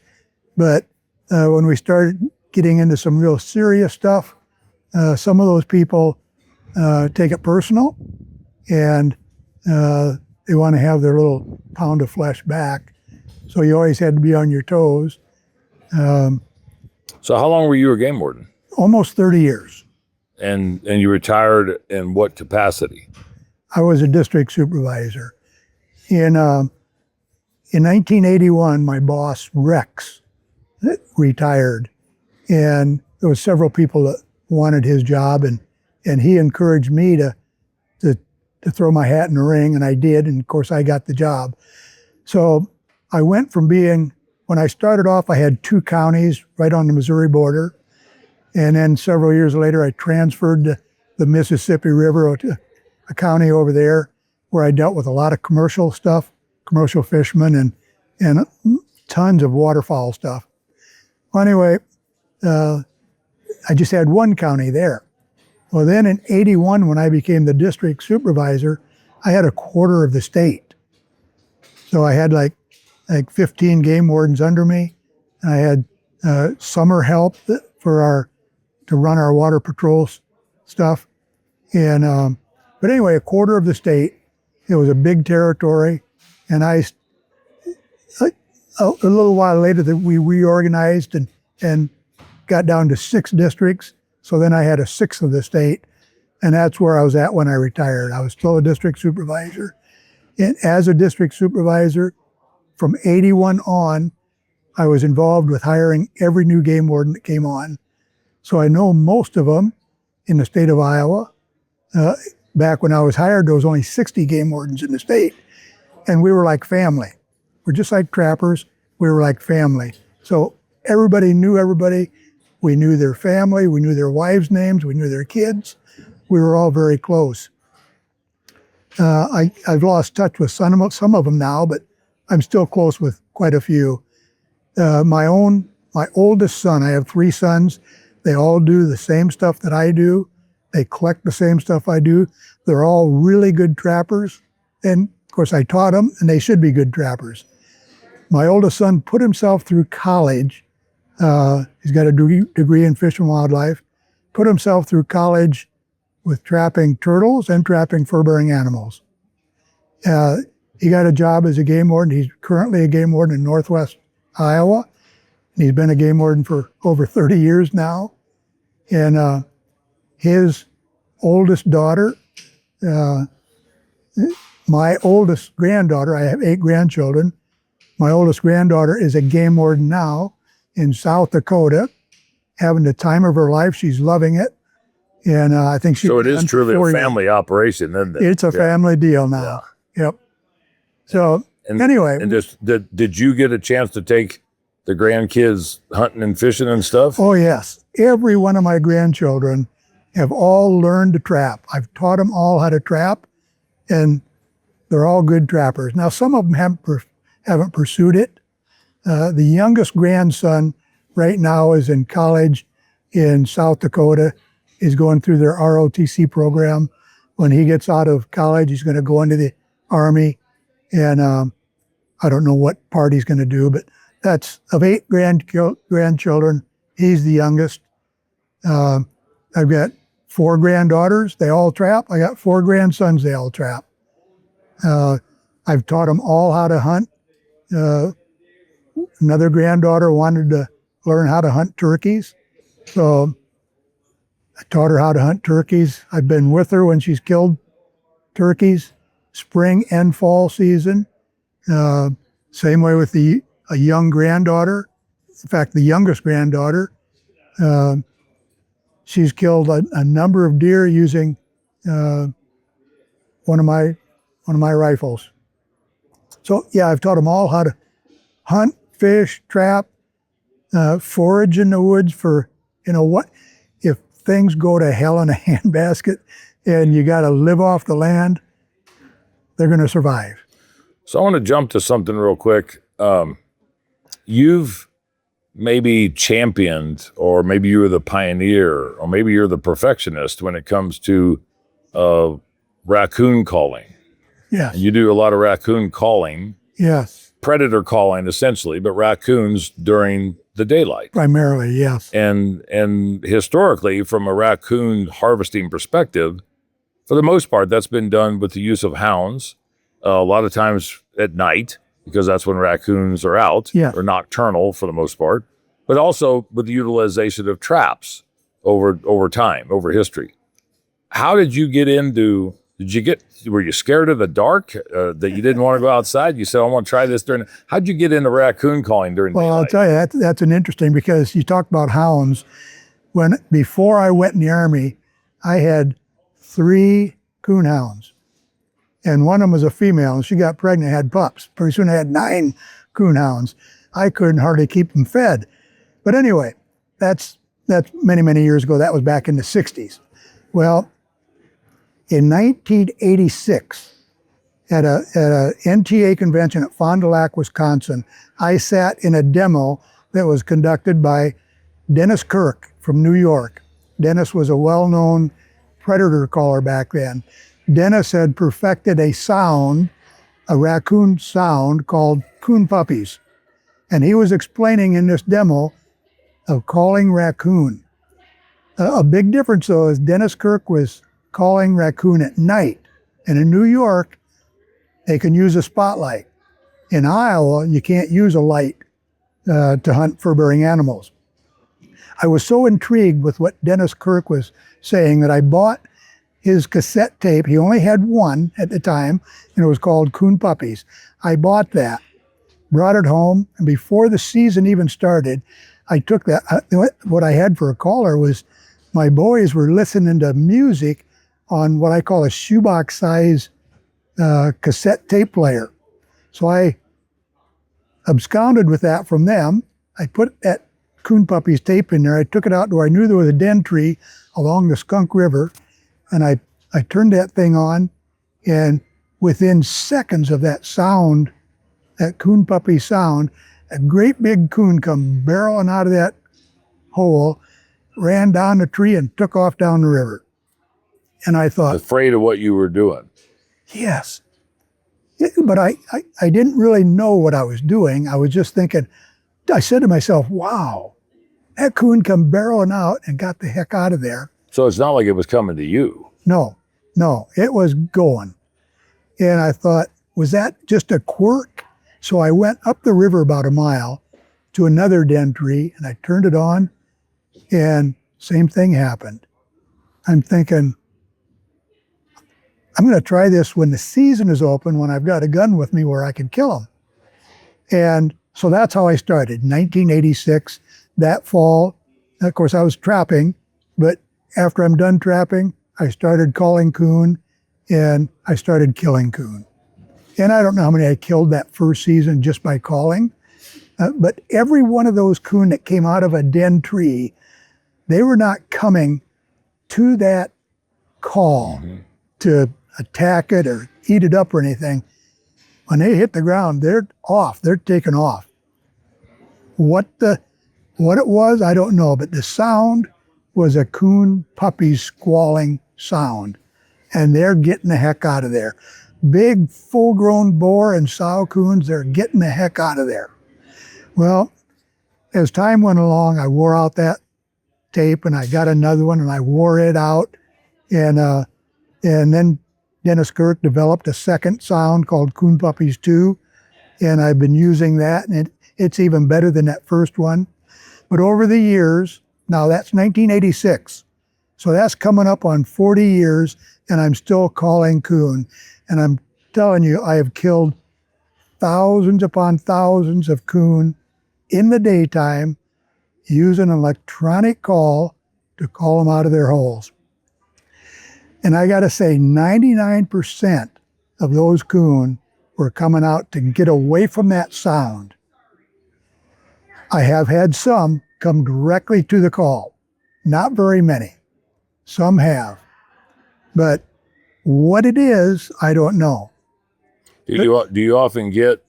But when we started getting into some real serious stuff, some of those people take it personal, and they want to have their little pound of flesh back. So you always had to be on your toes. So how long were you a game warden? Almost 30 years. And you retired in what capacity? I was a district supervisor. In 1981, my boss, Rex, retired. And there was several people that wanted his job, and he encouraged me to throw my hat in the ring, and I did, and of course I got the job. So I went from when I started off, I had 2 counties right on the Missouri border, and then several years later I transferred to the Mississippi River to a county over there where I dealt with a lot of commercial stuff, commercial fishermen, and tons of waterfowl stuff. Well, anyway, I just had 1 county there. Well, then in 81, when I became the district supervisor, I had a quarter of the state. So I had like 15 game wardens under me. And I had summer help to run our water patrol stuff. And but anyway, a quarter of the state. It was a big territory, and a little while later that we reorganized and got down to 6 districts. So then I had a 1/6 of the state, and that's where I was at when I retired. I was still a district supervisor. And as a district supervisor, from 81 on, I was involved with hiring every new game warden that came on. So I know most of them in the state of Iowa. Back when I was hired, there was only 60 game wardens in the state, and we were like family. We're just like trappers. We were like family. So everybody knew everybody. We knew their family. We knew their wives' names. We knew their kids. We were all very close. I've lost touch with some of them now, but I'm still close with quite a few. My oldest son, I have 3 sons. They all do the same stuff that I do. They collect the same stuff I do. They're all really good trappers. And of course I taught them, and they should be good trappers. My oldest son put himself through college. He's got a degree in fish and wildlife. Put himself through college with trapping turtles and trapping fur-bearing animals. He got a job as a game warden. He's currently a game warden in Northwest Iowa. And he's been a game warden for over 30 years now. And his oldest daughter, my oldest granddaughter, I have 8 grandchildren. My oldest granddaughter is a game warden now in South Dakota, having the time of her life. She's loving it. And I think So it is truly a family operation, isn't it? It's a family deal now. Yeah. Yep. So anyway. And did you get a chance to take the grandkids hunting and fishing and stuff? Oh, yes. Every one of my grandchildren have all learned to trap. I've taught them all how to trap, and they're all good trappers. Now, some of them haven't pursued it. The youngest grandson right now is in college in South Dakota. He's going through their ROTC program. When he gets out of college, he's going to go into the Army, and I don't know what part he's going to do, but that's of 8 grandchildren, he's the youngest. I've got 4 granddaughters, they all trap. I got 4 grandsons, they all trap. I've taught them all how to hunt. Another granddaughter wanted to learn how to hunt turkeys, so I taught her how to hunt turkeys. I've been with her when she's killed turkeys, spring and fall season. Same way with a young granddaughter. In fact, the youngest granddaughter, she's killed a number of deer using one of my rifles. So yeah, I've taught them all how to hunt, fish, trap, forage in the woods for, what, if things go to hell in a handbasket and you got to live off the land, they're going to survive. So I want to jump to something real quick. You've maybe championed, or maybe you were the pioneer, or maybe you're the perfectionist when it comes to raccoon calling. Yes. You do a lot of raccoon calling. Yes. Predator calling, essentially, but raccoons during the daylight. Primarily, yes. And historically, from a raccoon harvesting perspective, for the most part, that's been done with the use of hounds, a lot of times at night, because that's when raccoons are out, or nocturnal for the most part, but also with the utilization of traps over time, over history. How did you get into, were you scared of the dark, that you didn't want to go outside? You said, I want to try this during, how'd you get into raccoon calling during Well, daylight? I'll tell you, that's an interesting, because you talk about hounds. Before I went in the Army, I had 3 coon hounds. And one of them was a female, and she got pregnant, had pups. Pretty soon I had 9 coon hounds. I couldn't hardly keep them fed. But anyway, that's many, many years ago. That was back in the 60s. Well, in 1986, at a NTA convention at Fond du Lac, Wisconsin, I sat in a demo that was conducted by Dennis Kirk from New York. Dennis was a well-known predator caller back then. Dennis had perfected a raccoon sound called coon puppies. And he was explaining in this demo of calling raccoon. A big difference, though, is Dennis Kirk was calling raccoon at night. And in New York, they can use a spotlight. In Iowa, you can't use a light to hunt fur-bearing animals. I was so intrigued with what Dennis Kirk was saying that I bought his cassette tape. He only had one at the time, and it was called Coon Puppies. I bought that, brought it home, and before the season even started, I took that. What I had for a caller was my boys were listening to music on what I call a shoebox size cassette tape player. So I absconded with that from them. I put that Coon Puppies tape in there. I took it out to where I knew there was a den tree along the Skunk River. And I turned that thing on, and within seconds of that sound, that coon puppy sound, a great big coon come barreling out of that hole, ran down the tree and took off down the river. And I thought, afraid of what you were doing. Yes. But I didn't really know what I was doing. I was just thinking, I said to myself, wow, that coon come barreling out and got the heck out of there. So it's not like it was coming to you. No, it was going. And I thought, was that just a quirk? So I went up the river about a mile to another den tree, and I turned it on, and same thing happened. I'm thinking, I'm going to try this when the season is open, when I've got a gun with me where I can kill them. And so that's how I started. 1986, that fall. Of course, I was trapping, but after I'm done trapping, I started calling coon, and I started killing coon. And I don't know how many I killed that first season just by calling. But every one of those coon that came out of a den tree, they were not coming to that call to attack it or eat it up or anything. When they hit the ground, they're off. They're taking off. What it was, I don't know, but the sound was a coon puppy squalling sound, and they're getting the heck out of there. Big, full-grown boar and sow coons, they're getting the heck out of there. Well, as time went along, I wore out that tape, and I got another one, and I wore it out, and then Dennis Kirk developed a second sound called Coon Puppies 2, and I've been using that, and it's even better than that first one. But over the years, now that's 1986, so that's coming up on 40 years, and I'm still calling coon. And I'm telling you, I have killed thousands upon thousands of coon in the daytime using an electronic call to call them out of their holes. And I got to say, 99% of those coon were coming out to get away from that sound. I have had some come directly to the call. Not very many. Some have. But what it is, I don't know. Do you often get,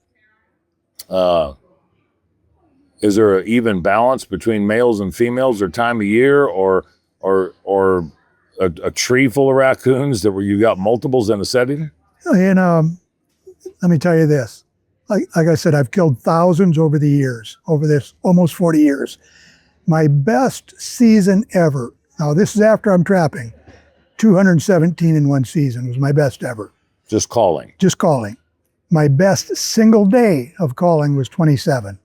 is there an even balance between males and females or time of year or a tree full of raccoons that where you got multiples in a setting? And let me tell you this. Like I said, I've killed thousands over the years, over this almost 40 years. My best season ever, now this is after I'm trapping, 217 in one season was my best ever. Just calling? Just calling. My best single day of calling was 27.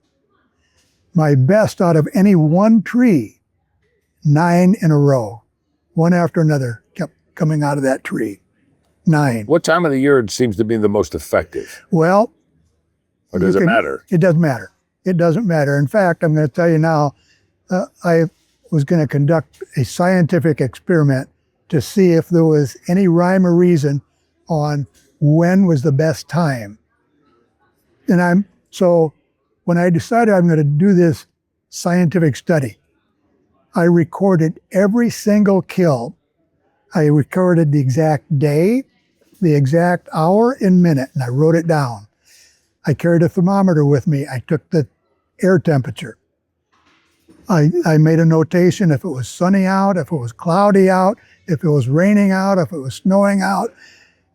My best out of any one tree, 9 in a row. One after another kept coming out of that tree. 9. What time of the year seems to be the most effective? Well, or does it matter? It doesn't matter. It doesn't matter. In fact, I'm going to tell you now, I was going to conduct a scientific experiment to see if there was any rhyme or reason on when was the best time. And so when I decided I'm going to do this scientific study, I recorded every single kill. I recorded the exact day, the exact hour and minute, and I wrote it down. I carried a thermometer with me. I took the air temperature. I made a notation if it was sunny out, if it was cloudy out, if it was raining out, if it was snowing out.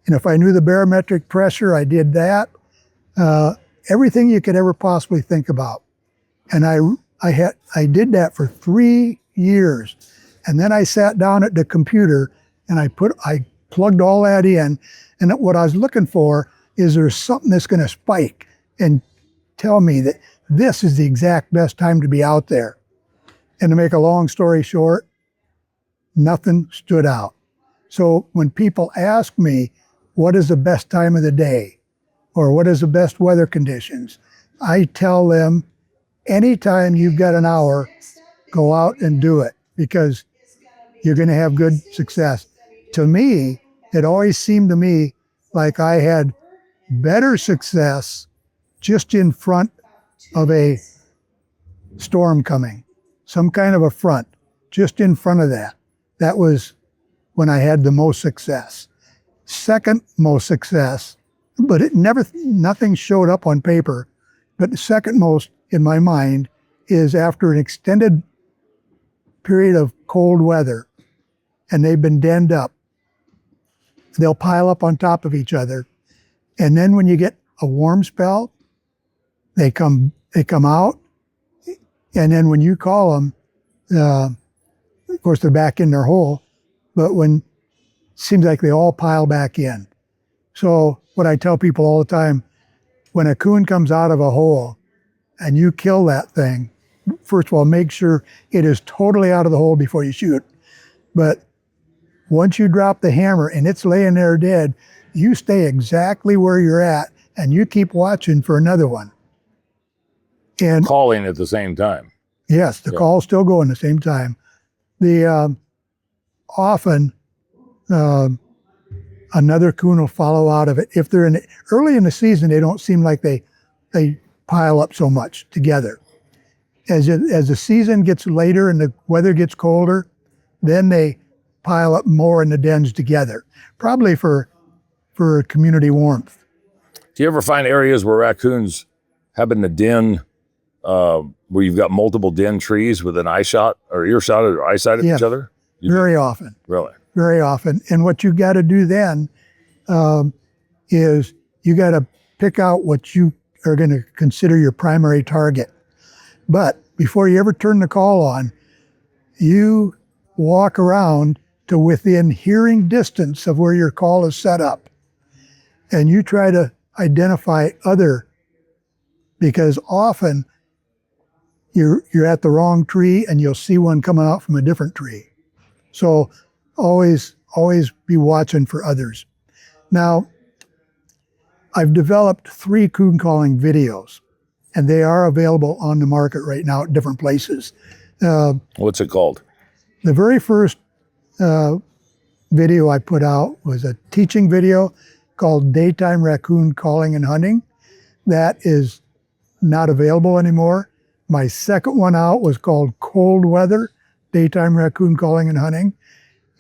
And if I knew the barometric pressure, I did that. Everything you could ever possibly think about. And I did that for 3 years. And then I sat down at the computer and I plugged all that in. And what I was looking for is there's something that's going to spike and tell me that this is the exact best time to be out there. And to make a long story short, nothing stood out. So when people ask me, what is the best time of the day? Or what is the best weather conditions? I tell them, anytime you've got an hour, go out and do it because you're going to have good success. To me, it always seemed to me like I had better success just in front of a storm coming, some kind of a front, just in front of that. That was when I had the most success. Second most success, but nothing showed up on paper, but the second most in my mind is after an extended period of cold weather and they've been denned up. They'll pile up on top of each other. And then when you get a warm spell, they come out. And then when you call them, of course, they're back in their hole, but it seems like they all pile back in. So what I tell people all the time, when a coon comes out of a hole and you kill that thing, first of all, make sure it is totally out of the hole before you shoot. But once you drop the hammer and it's laying there dead, you stay exactly where you're at and you keep watching for another one. And calling at the same time. Yes, the calls still go in the same time. Often another coon will follow out of it. If they're early in the season, they don't seem like they pile up so much together. As the season gets later and the weather gets colder, then they pile up more in the dens together, probably for community warmth. Do you ever find areas where raccoons have in the den where you've got multiple den trees with an eye shot or ear shot or eyesight of each other? Very often. Really? Very often. And what you got to do then is you got to pick out what you are going to consider your primary target. But before you ever turn the call on, you walk around to within hearing distance of where your call is set up. And you try to identify other, because often you're at the wrong tree and you'll see one coming out from a different tree. So always be watching for others. Now, I've developed 3 coon calling videos, and they are available on the market right now at different places. What's it called? The very first video I put out was a teaching video called Daytime Raccoon Calling and Hunting. That is not available anymore. My second one out was called Cold Weather, Daytime Raccoon Calling and Hunting.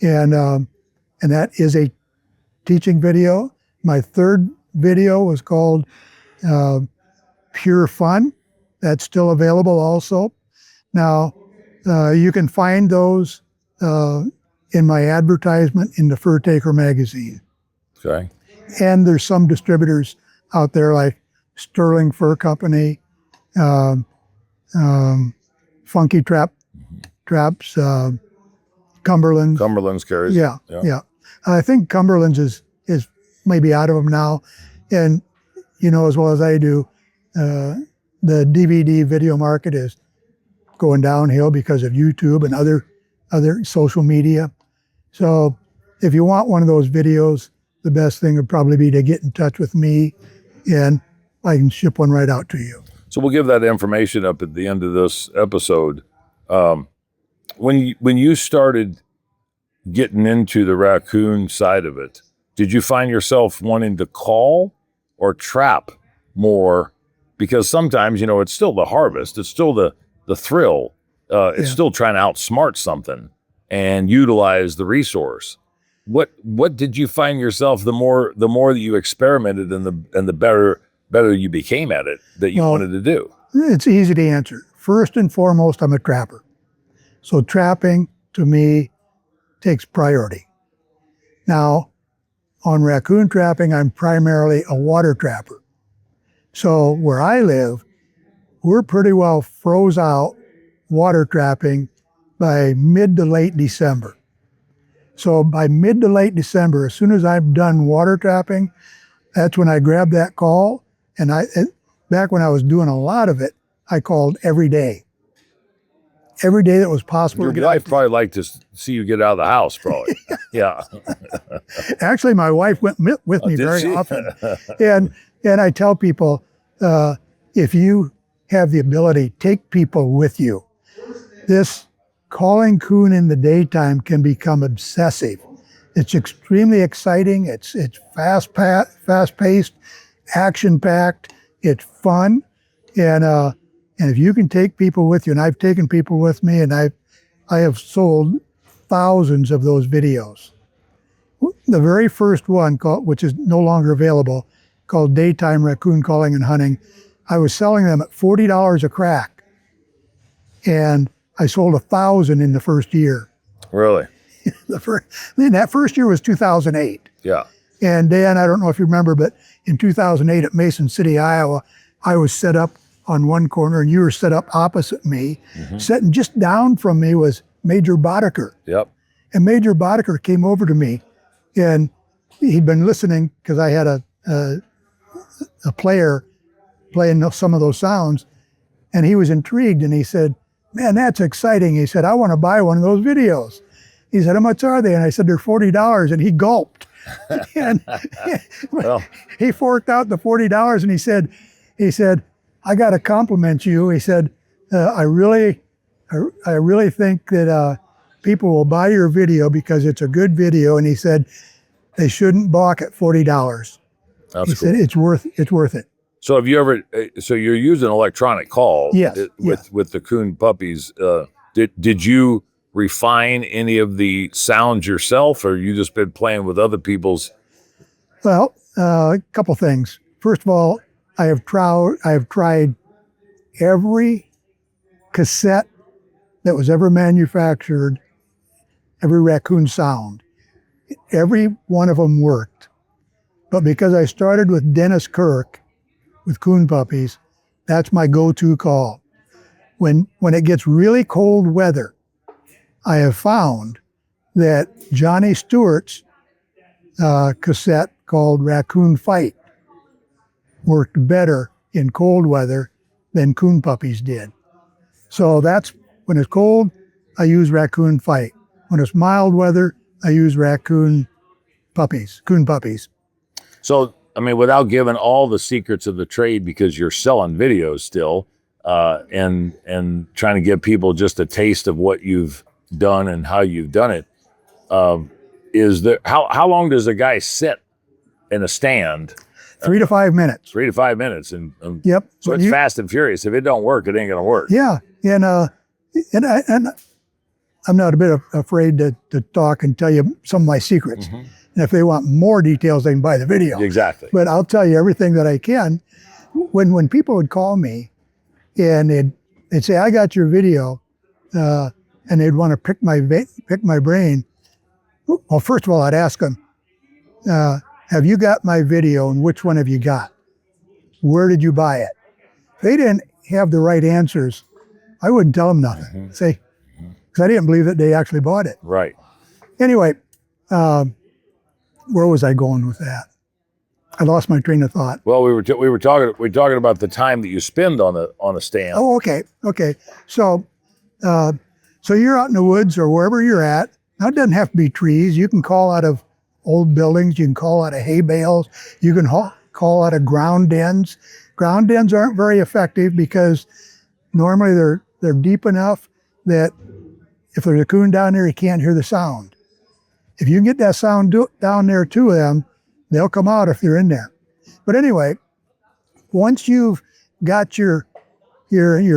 And that is a teaching video. My third video was called Pure Fun. That's still available also. Now, you can find those in my advertisement in the Fur Taker magazine. Okay. And there's some distributors out there like Sterling Fur Company, Funky Traps, Cumberland's. Cumberland's carries. Yeah. I think Cumberland's is maybe out of them now. And, you know, as well as I do, the DVD video market is going downhill because of YouTube and other social media. So if you want one of those videos, the best thing would probably be to get in touch with me and I can ship one right out to you. So we'll give that information up at the end of this episode. When you started getting into the raccoon side of it, did you find yourself wanting to call or trap more? Because sometimes, you know, it's still the harvest. It's still the thrill. It's still trying to outsmart something and utilize the resource. What did you find yourself the more that you experimented and the better you became at it that you wanted to do? It's easy to answer. First and foremost, I'm a trapper. So trapping to me takes priority. Now, on raccoon trapping, I'm primarily a water trapper. So where I live, we're pretty well froze out water trapping by mid to late December. So by mid to late December, as soon as I'm done water trapping, that's when I grab that call. And back when I was doing a lot of it, I called every day. Every day that was possible. Your wife probably liked to see you get out of the house, probably. Yeah. Actually, my wife went with me very often. And I tell people, if you have the ability, take people with you. This calling coon in the daytime can become obsessive. It's extremely exciting. It's fast-paced, action-packed. It's fun. And if you can take people with you, and I've taken people with me, and I have sold thousands of those videos. The very first one, which is no longer available, called Daytime Raccoon Calling and Hunting, I was selling them at $40 a crack. And I sold 1,000 in the first year. Really? That first year was 2008. Yeah. And Dan, I don't know if you remember, but in 2008 at Mason City, Iowa, I was set up on one corner and you were set up opposite me. Mm-hmm. Sitting just down from me was Major Boddicker. Yep. And Major Boddicker came over to me and he'd been listening because I had a player playing some of those sounds. And he was intrigued and he said, "Man, that's exciting." He said, "I want to buy one of those videos." He said, "How much are they?" And I said, "They're $40. And he gulped. And well, he forked out the $40 and he said, "I got to compliment you." He said, I really think that people will buy your video because it's a good video. And he said, they shouldn't balk at $40. That's he cool. said, it's worth it. So have you ever? So you're using electronic call Yes, with the coon puppies. Did you refine any of the sounds yourself, or you just been playing with other people's? Well, a couple things. First of all, I have tried every cassette that was ever manufactured, every raccoon sound. Every one of them worked. But because I started with Dennis Kirk with coon puppies, that's my go-to call. When it gets really cold weather, I have found that Johnny Stewart's cassette called Raccoon Fight worked better in cold weather than coon puppies did. So that's when it's cold, I use Raccoon Fight. When it's mild weather, I use coon puppies. So I mean, without giving all the secrets of the trade, because you're selling videos still, and trying to give people just a taste of what you've done and how you've done it. Is there how long does a guy sit in a stand? 3 to 5 minutes. 3 to 5 minutes, and Yep. so it's fast and furious. If it don't work, it ain't gonna work. Yeah, and I'm not a bit afraid to talk and tell you some of my secrets. Mm-hmm. And if they want more details, they can buy the video. Exactly. But I'll tell you everything that I can. When people would call me and they'd say, "I got your video," and they'd want to pick my brain. Well, first of all, I'd ask them, "Have you got my video, and which one have you got? Where did you buy it?" If they didn't have the right answers, I wouldn't tell them nothing. Mm-hmm. Say, because I didn't believe that they actually bought it. Right. Anyway, where was I going with that? I lost my train of thought. Well, we were talking about the time that you spend on a stand. Oh, okay. So you're out in the woods or wherever you're at. Now, it doesn't have to be trees. You can call out of old buildings. You can call out of hay bales. You can call out of ground dens. Ground dens aren't very effective because normally they're deep enough that if there's a coon down there, he can't hear the sound. If you can get that sound down there to them, they'll come out if they're in there. But anyway, once you've got your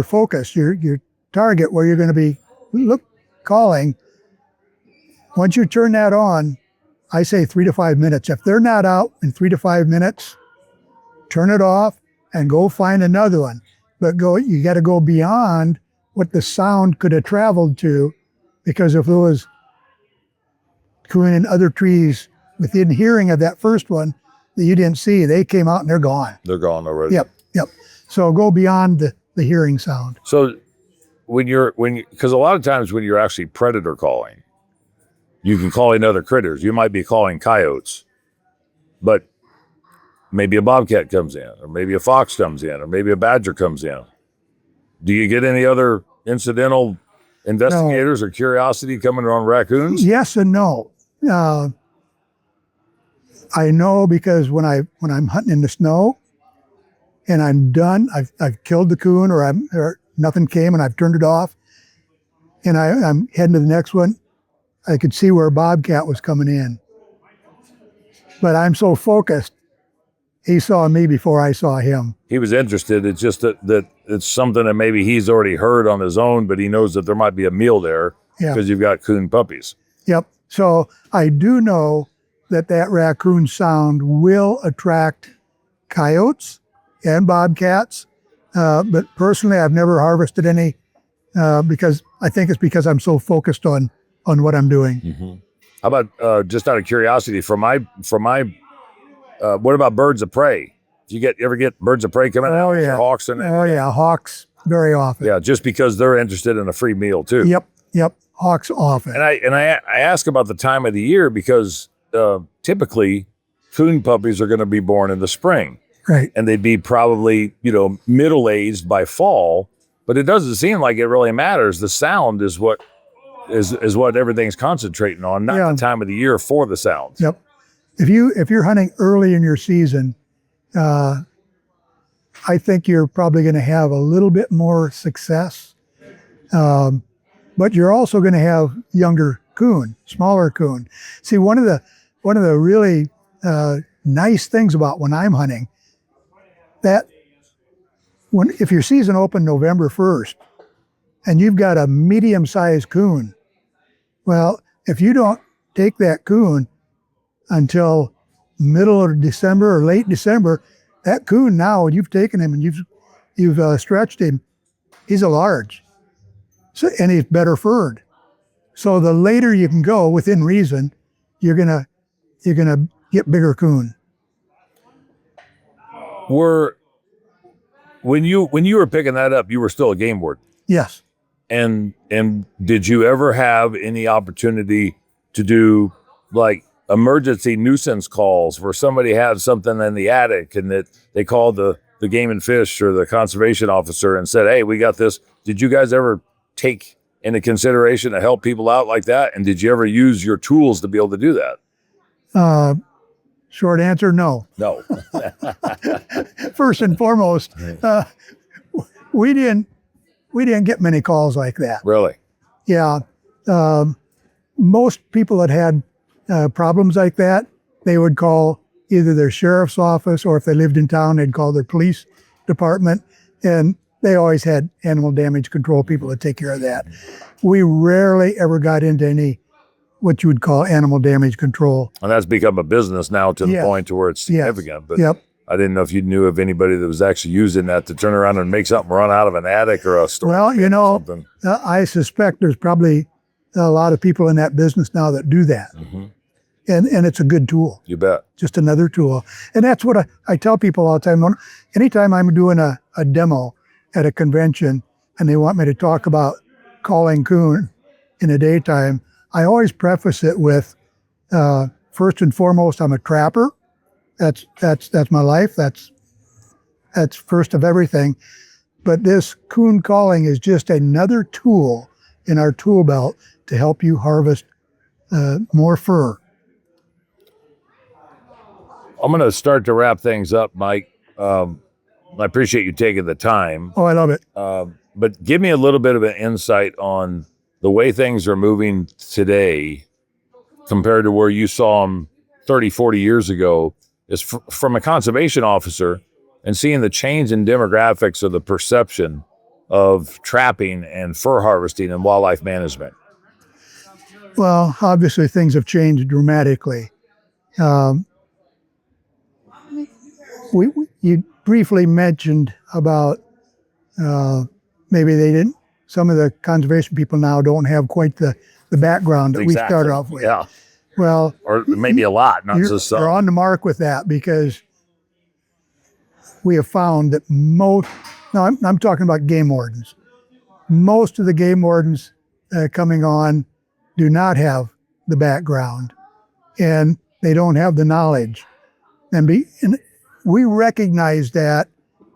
focus, your target where you're going to be calling, once you turn that on, I say 3 to 5 minutes. If they're not out in 3 to 5 minutes, turn it off and go find another one. But you got to go beyond what the sound could have traveled to, because if there was coon in other trees within hearing of that first one that you didn't see, they came out and they're gone. They're gone already. Yep. So go beyond the hearing sound. So because a lot of times when you're actually predator calling, you can call in other critters. You might be calling coyotes, but maybe a bobcat comes in, or maybe a fox comes in, or maybe a badger comes in. Do you get any other incidental investigators or curiosity coming on raccoons? Yes and no. I know because when I'm hunting in the snow and I'm done, I've killed the coon or nothing came and I've turned it off, and I'm heading to the next one, I could see where a bobcat was coming in. But I'm so focused, he saw me before I saw him. He was interested. It's just that it's something that maybe he's already heard on his own, but he knows that there might be a meal there because you've got coon puppies. Yep. So I do know that raccoon sound will attract coyotes and bobcats. But personally, I've never harvested any because I think it's because I'm so focused on what I'm doing. Mm-hmm. How about just out of curiosity, what about birds of prey? Do you ever get birds of prey coming out? Yeah. Hawks Hawks very often. Yeah, just because they're interested in a free meal too. Yep. Hawks often. And I ask about the time of the year because typically coon puppies are going to be born in the spring. Right. And they'd be probably, middle-aged by fall, but it doesn't seem like it really matters. The sound is what everything's concentrating on, not the time of the year for the sounds. Yep. If you're hunting early in your season, I think you're probably going to have a little bit more success. But you're also going to have younger coon, smaller coon. See, one of the really nice things about when I'm hunting, that if your season opened November 1st and you've got a medium-sized coon, well, if you don't take that coon until middle of December or late December, that coon now, when you've taken him and you've stretched him, he's a large, and he's better furred. So the later you can go, within reason, you're gonna get bigger coon. When you were picking that up, you were still a game warden. Yes. And did you ever have any opportunity to do like emergency nuisance calls where somebody had something in the attic and that they called the game and fish or the conservation officer and said, "Hey, we got this." Did you guys ever take into consideration to help people out like that? And did you ever use your tools to be able to do that? Short answer, no. No. First and foremost, we didn't get many calls like that. Really? Yeah. Most people that had problems like that, they would call either their sheriff's office, or if they lived in town, they'd call their police department. And they always had animal damage control people to take care of that. We rarely ever got into any what you would call animal damage control. And that's become a business now to the Yes. point to where it's significant. But Yep. I didn't know if you knew of anybody that was actually using that to turn around and make something run out of an attic or a store. Well, or something. I suspect there's probably a lot of people in that business now that do that. Mm-hmm. And it's a good tool. You bet. Just another tool. And that's what I tell people all the time. Anytime I'm doing a demo at a convention and they want me to talk about calling coon in the daytime, I always preface it with, first and foremost, I'm a trapper. That's my life. That's first of everything. But this coon calling is just another tool in our tool belt to help you harvest more fur. I'm going to start to wrap things up, Mike. I appreciate you taking the time. Oh, I love it. But give me a little bit of an insight on the way things are moving today compared to where you saw them 30, 40 years ago, is from a conservation officer and seeing the change in demographics of the perception of trapping and fur harvesting and wildlife management. Well, obviously things have changed dramatically. You briefly mentioned about maybe some of the conservation people now don't have quite the background that we started off with. Yeah. Well, or maybe a lot, not just some. You're on the mark with that, because we have found that I'm talking about game wardens. Most of the game wardens coming on do not have the background, and they don't have the knowledge. And we recognized that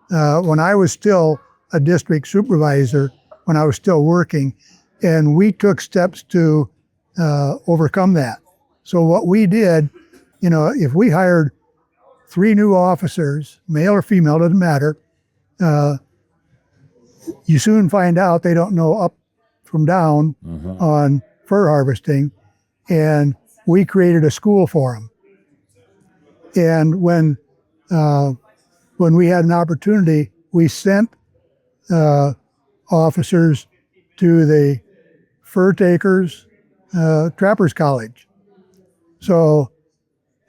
when I was still a district supervisor, when I was still working, and we took steps to overcome that. So what we did, if we hired 3 new officers, male or female, doesn't matter, you soon find out they don't know up from down on fur harvesting, and we created a school for them. And when we had an opportunity, we sent officers to the Fur Takers Trappers College. So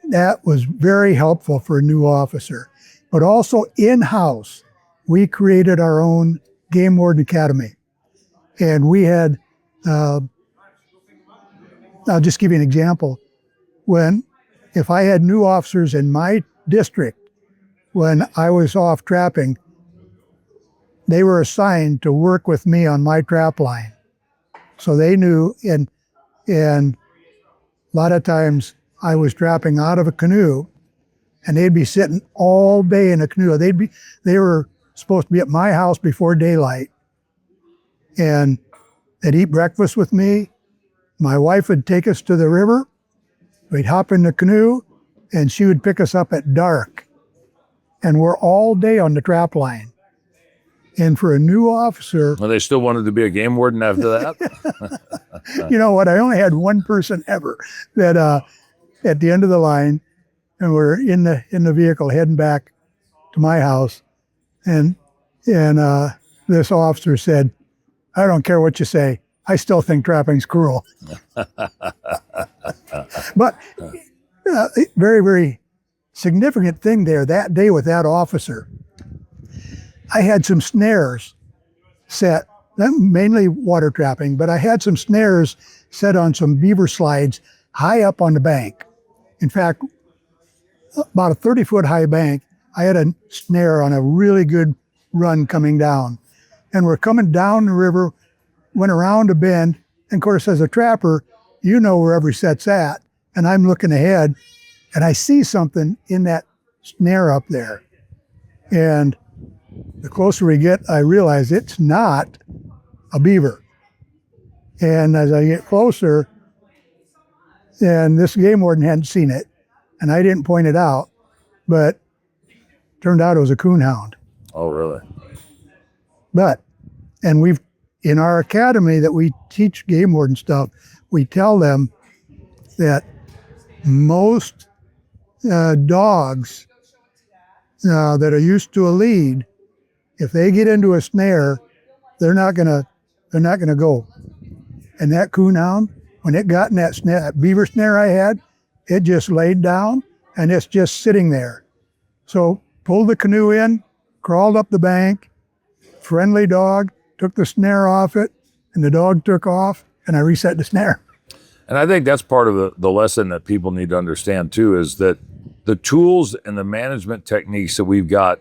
that was very helpful for a new officer. But also in-house, we created our own Game Warden Academy. And we had, I'll just give you an example. If I had new officers in my district, when I was off trapping, they were assigned to work with me on my trap line. So they knew, and a lot of times I was trapping out of a canoe, and they'd be sitting all day in a canoe. They were supposed to be at my house before daylight, and they'd eat breakfast with me. My wife would take us to the river. We'd hop in the canoe, and she would pick us up at dark. And we're all day on the trap line. And for a new officer... Well, they still wanted to be a game warden after that? You know what? I only had one person ever that at the end of the line, and we're in the vehicle heading back to my house, and And this officer said, "I don't care what you say. I still think trapping's cruel." But very, very significant thing there that day with that officer, I had some snares set, mainly water trapping, but I had some snares set on some beaver slides high up on the bank. In fact, about a 30-foot high bank, I had a snare on a really good run coming down. And we're coming down the river, went around a bend, and of course, as a trapper, you know where every set's at. And I'm looking ahead, and I see something in that snare up there. And the closer we get, I realize it's not a beaver. And as I get closer, and this game warden hadn't seen it, and I didn't point it out, but turned out it was a coonhound. Oh, really? But, and we've, in our academy that we teach game warden stuff, we tell them that most dogs that are used to a lead, if they get into a snare, they're not gonna go. And that coonhound, when it got in that snare, that beaver snare I had, it just laid down and it's just sitting there. So pulled the canoe in, crawled up the bank, friendly dog, took the snare off it, and the dog took off, and I reset the snare. And I think that's part of the lesson that people need to understand too, is that the tools and the management techniques that we've got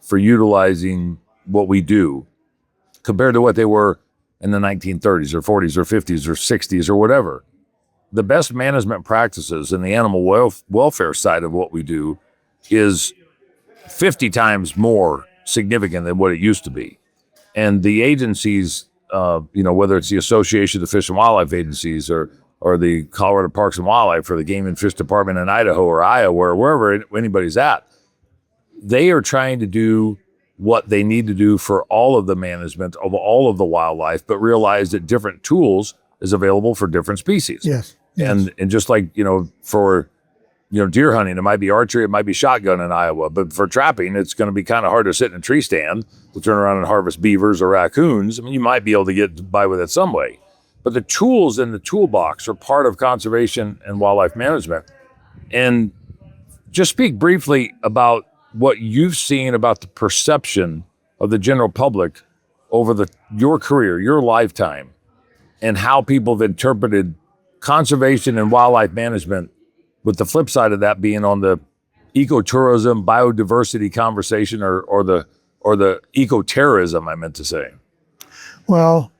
for utilizing what we do compared to what they were in the 1930s or 40s or 50s or 60s or whatever. The best management practices in the animal welfare side of what we do is 50 times more significant than what it used to be. And the agencies, whether it's the Association of Fish and Wildlife Agencies or the Colorado Parks and Wildlife or the Game and Fish Department in Idaho or Iowa or wherever anybody's at, they are trying to do what they need to do for all of the management of all of the wildlife, but realize that different tools is available for different species. Yes. And just like, for deer hunting, it might be archery, it might be shotgun in Iowa, but for trapping, it's going to be kind of hard to sit in a tree stand to turn around and harvest beavers or raccoons. I mean, you might be able to get by with it some way, but the tools in the toolbox are part of conservation and wildlife management. And just speak briefly about what you've seen about the perception of the general public over your career, your lifetime, and how people have interpreted conservation and wildlife management, with the flip side of that being on the ecotourism, biodiversity conversation, or the ecoterrorism, I meant to say. Well,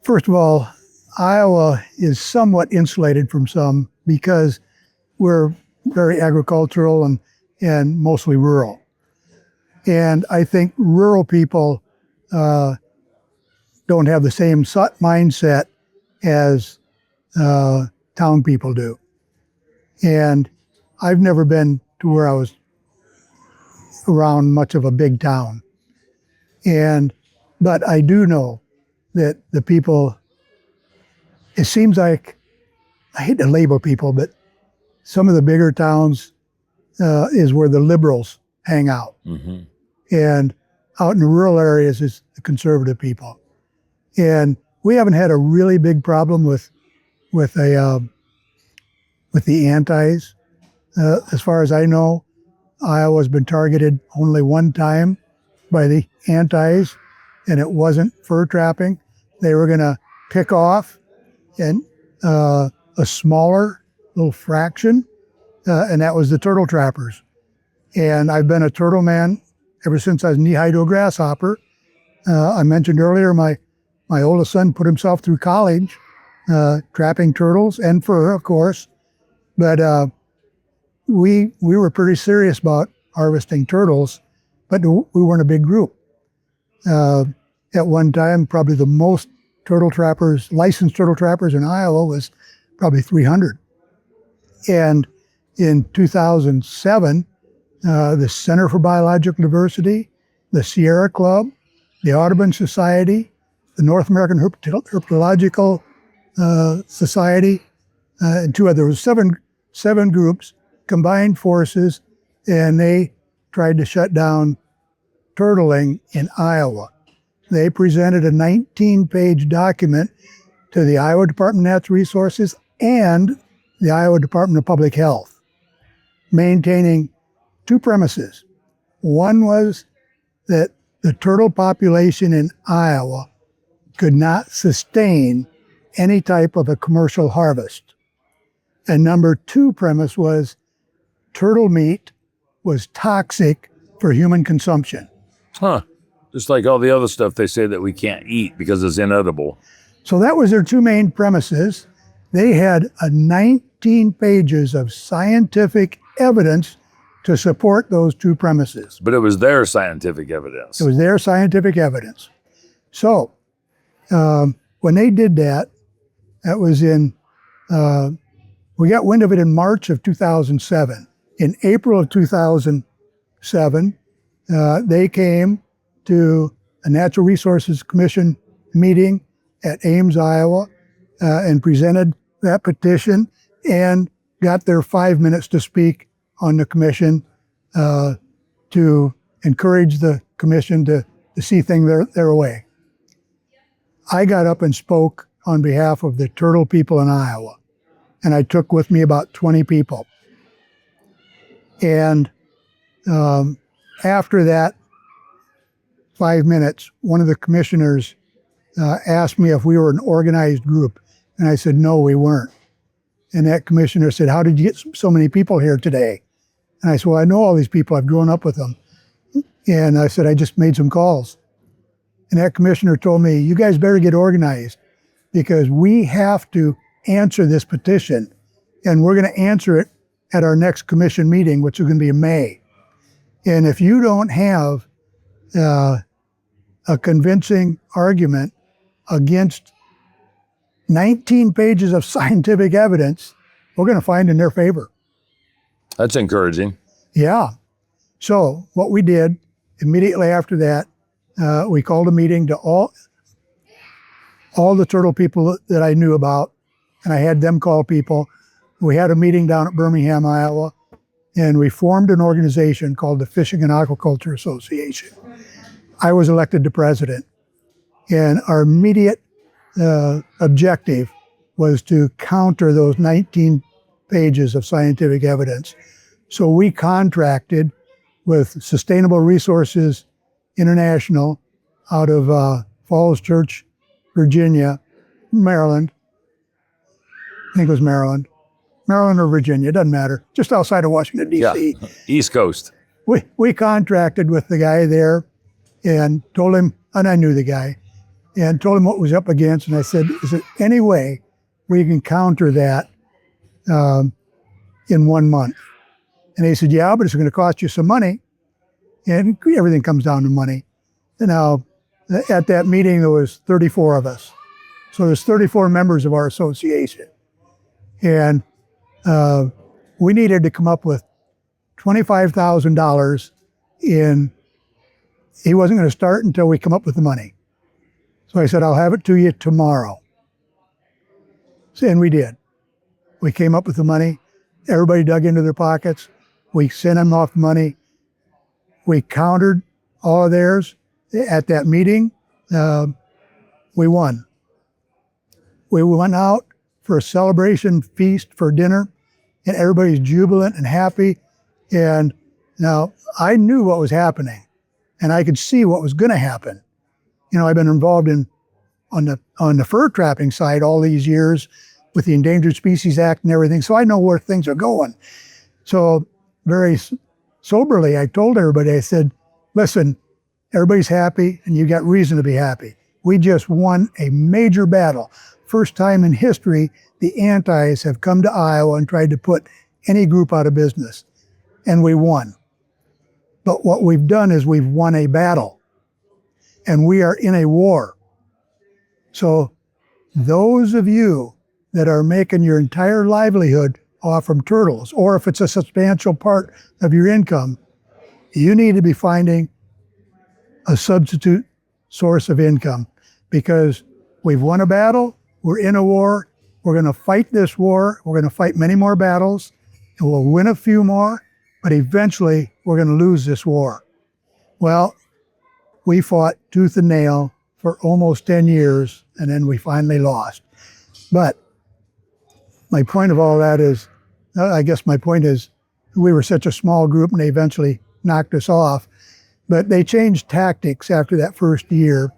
first of all, Iowa is somewhat insulated from some because we're very agricultural and mostly rural. And I think rural people don't have the same mindset as town people do. And I've never been to where I was around much of a big town. But I do know that the people, it seems like, I hate to label people, but some of the bigger towns is where the liberals hang out. Mm-hmm. And out in the rural areas is the conservative people. And we haven't had a really big problem with the antis. As far as I know, Iowa's been targeted only one time by the antis, and it wasn't fur trapping. They were going to pick off and a smaller little fraction, and that was the turtle trappers. And I've been a turtle man ever since I was knee-high to a grasshopper. I mentioned earlier my oldest son put himself through college trapping turtles and fur, of course. But we were pretty serious about harvesting turtles, but we weren't a big group. At one time, probably the most licensed turtle trappers in Iowa was probably 300. And in 2007, the Center for Biological Diversity, the Sierra Club, the Audubon Society, the North American Herpetological Society, and two others, seven groups combined forces, and they tried to shut down turtling in Iowa. They presented a 19-page document to the Iowa Department of Natural Resources and the Iowa Department of Public Health, maintaining two premises. One was that the turtle population in Iowa could not sustain any type of a commercial harvest. And number two premise was turtle meat was toxic for human consumption. Huh. Just like all the other stuff they say that we can't eat because it's inedible. So that was their two main premises. They had 19 pages of scientific evidence to support those two premises. But it was their scientific evidence. It was their scientific evidence. So when they did that, that was we got wind of it in March of 2007. In April of 2007, they came to a Natural Resources Commission meeting at Ames, Iowa, and presented that petition and got their 5 minutes to speak on the commission to encourage the commission to see things their way. I got up and spoke on behalf of the turtle people in Iowa, and I took with me about 20 people. And after that 5 minutes, one of the commissioners asked me if we were an organized group, and I said, no, we weren't. And that commissioner said, how did you get so many people here today? And I said, well, I know all these people. I've grown up with them. And I said, I just made some calls. And that commissioner told me, you guys better get organized because we have to answer this petition. And we're going to answer it at our next commission meeting, which is going to be in May. And if you don't have a convincing argument against 19 pages of scientific evidence, we're going to find in their favor. That's encouraging. Yeah. So what we did immediately after that, we called a meeting to all the turtle people that I knew about, and I had them call people. We had a meeting down at Birmingham, Iowa, and we formed an organization called the Fishing and Aquaculture Association. I was elected to president, and our immediate objective was to counter those 19 pages of scientific evidence. So we contracted with Sustainable Resources International out of Falls Church, Virginia, Maryland. I think it was Maryland or Virginia, it doesn't matter, just outside of Washington, D.C. Yeah, East Coast. We contracted with the guy there and told him, and I knew the guy, and told him what was up against, and I said, is there any way we can counter that in 1 month? And he said, yeah, but it's going to cost you some money, and everything comes down to money. And now, at that meeting, there was 34 of us. So there's 34 members of our association. And we needed to come up with $25,000 he wasn't going to start until we come up with the money. So I said, I'll have it to you tomorrow. And we did. We came up with the money. Everybody dug into their pockets. We sent them off the money. We countered all of theirs. At that meeting, we won. We went out for a celebration feast for dinner, and everybody's jubilant and happy. And now I knew what was happening, and I could see what was going to happen. You know, I've been involved on the fur trapping side all these years with the Endangered Species Act and everything, so I know where things are going. So very soberly, I told everybody, I said, listen, everybody's happy, and you got reason to be happy. We just won a major battle. First time in history, the antis have come to Iowa and tried to put any group out of business, and we won. But what we've done is we've won a battle, and we are in a war. So those of you that are making your entire livelihood off from turtles, or if it's a substantial part of your income, you need to be finding a substitute source of income, because we've won a battle, we're in a war, we're going to fight this war, we're going to fight many more battles, and we'll win a few more, but eventually we're going to lose this war. Well, we fought tooth and nail for almost 10 years, and then we finally lost. But my point of all that is, I guess my point is, we were such a small group and they eventually knocked us off. But they changed tactics after that first year,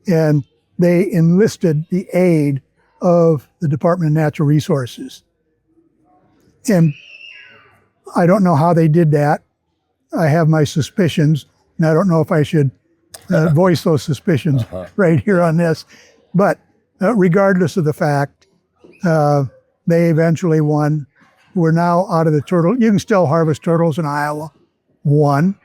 and they enlisted the aid of the Department of Natural Resources. And I don't know how they did that. I have my suspicions, and I don't know if I should voice those suspicions right here on this. But regardless of the fact, they eventually won. We're now out of the turtle. You can still harvest turtles in Iowa, one,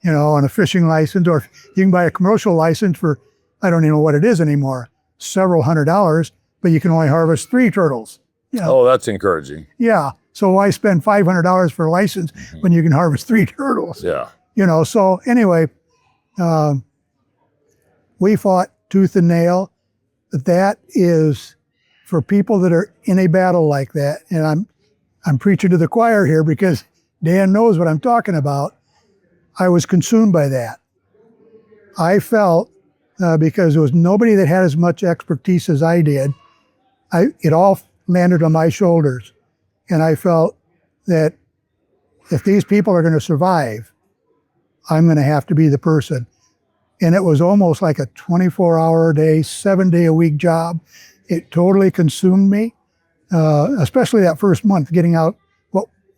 on a fishing license, or you can buy a commercial license for, I don't even know what it is anymore, several $100s, but you can only harvest 3 turtles. Oh, that's encouraging. Yeah. So why spend $500 for a license when you can harvest 3 turtles? Yeah. So anyway, we fought tooth and nail. But that is for people that are in a battle like that. And I'm preaching to the choir here because Dan knows what I'm talking about. I was consumed by that. I felt, because there was nobody that had as much expertise as I did, it all landed on my shoulders. And I felt that if these people are going to survive, I'm going to have to be the person. And it was almost like a 24-hour-a-day, 7-day-a-week job. It totally consumed me, especially that first month getting out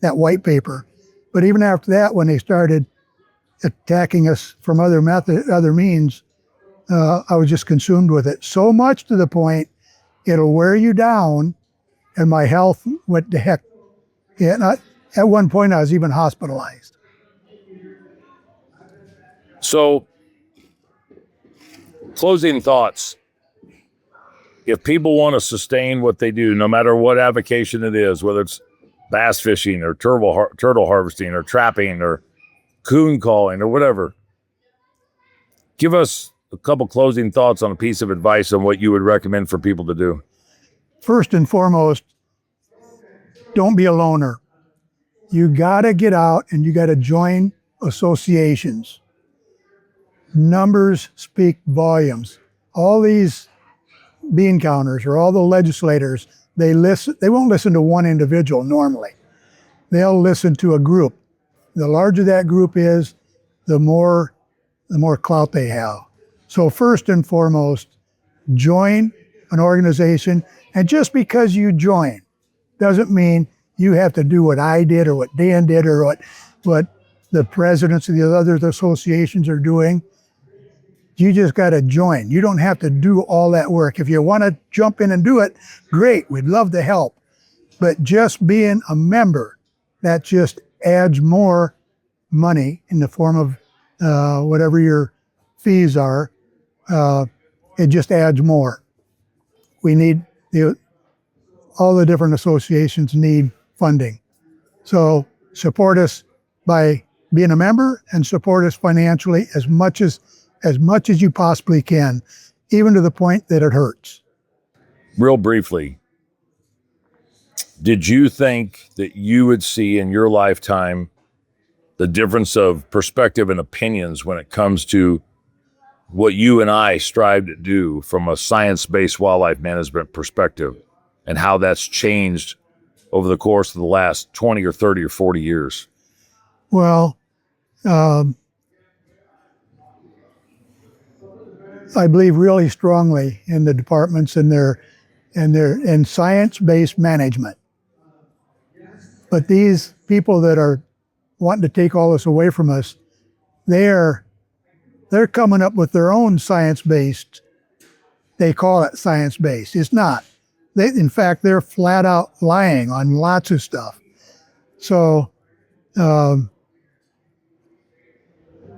that white paper. But even after that, when they started attacking us from other means, I was just consumed with it. So much to the point, it'll wear you down, and my health went to heck. And at one point, I was even hospitalized. So, closing thoughts. If people want to sustain what they do, no matter what avocation it is, whether it's bass fishing or turtle harvesting or trapping or coon calling or whatever, give us a couple closing thoughts on a piece of advice on what you would recommend for people to do. First and foremost, don't be a loner. You got to get out and you got to join associations. Numbers speak volumes. All these bean counters or all the legislators, they won't listen to one individual normally. They'll listen to a group. The larger that group is, the more clout they have. So first and foremost, join an organization. And just because you join doesn't mean you have to do what I did or what Dan did or what the presidents of the other associations are doing. You just got to join. You don't have to do all that work. If you want to jump in and do it, great. We'd love to help. But just being a member, that just adds more money in the form of whatever your fees are. It just adds more. We need all the different associations need funding. So support us by being a member and support us financially as much as you possibly can, even to the point that it hurts. Real briefly, did you think that you would see in your lifetime the difference of perspective and opinions when it comes to what you and I strive to do from a science-based wildlife management perspective, and how that's changed over the course of the last 20 or 30 or 40 years? Well, I believe really strongly in the departments and in science-based management. But these people that are wanting to take all this away from us, they're coming up with their own science-based. They call it science-based. It's not. In fact, they're flat out lying on lots of stuff. So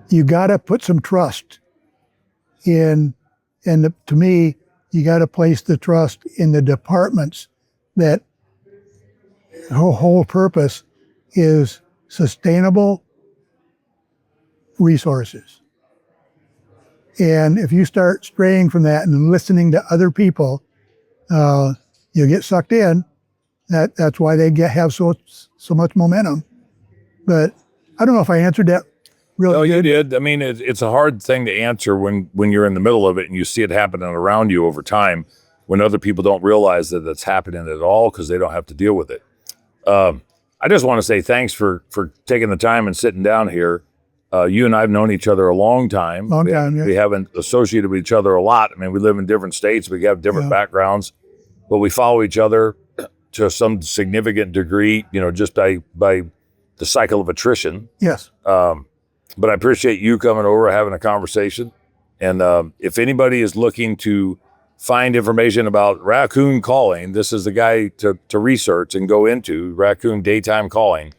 you got to put some trust to me, you got to place the trust in the departments that whole purpose is sustainable resources. And if you start straying from that and listening to other people, you'll get sucked in. That's why they have so much momentum. But I don't know if I answered that really Oh, you good. did. I mean, it's a hard thing to answer when you're in the middle of it and you see it happening around you over time, when other people don't realize that it's happening at all because they don't have to deal with it. I just want to say thanks for taking the time and sitting down here. You and I have known each other a long time. Long time, yeah. We haven't associated with each other a lot. I mean, we live in different states. We have different backgrounds, but we follow each other to some significant degree, just by the cycle of attrition. Yes. But I appreciate you coming over, having a conversation. And if anybody is looking to find information about raccoon calling, this is the guy to research and go into, raccoon daytime calling.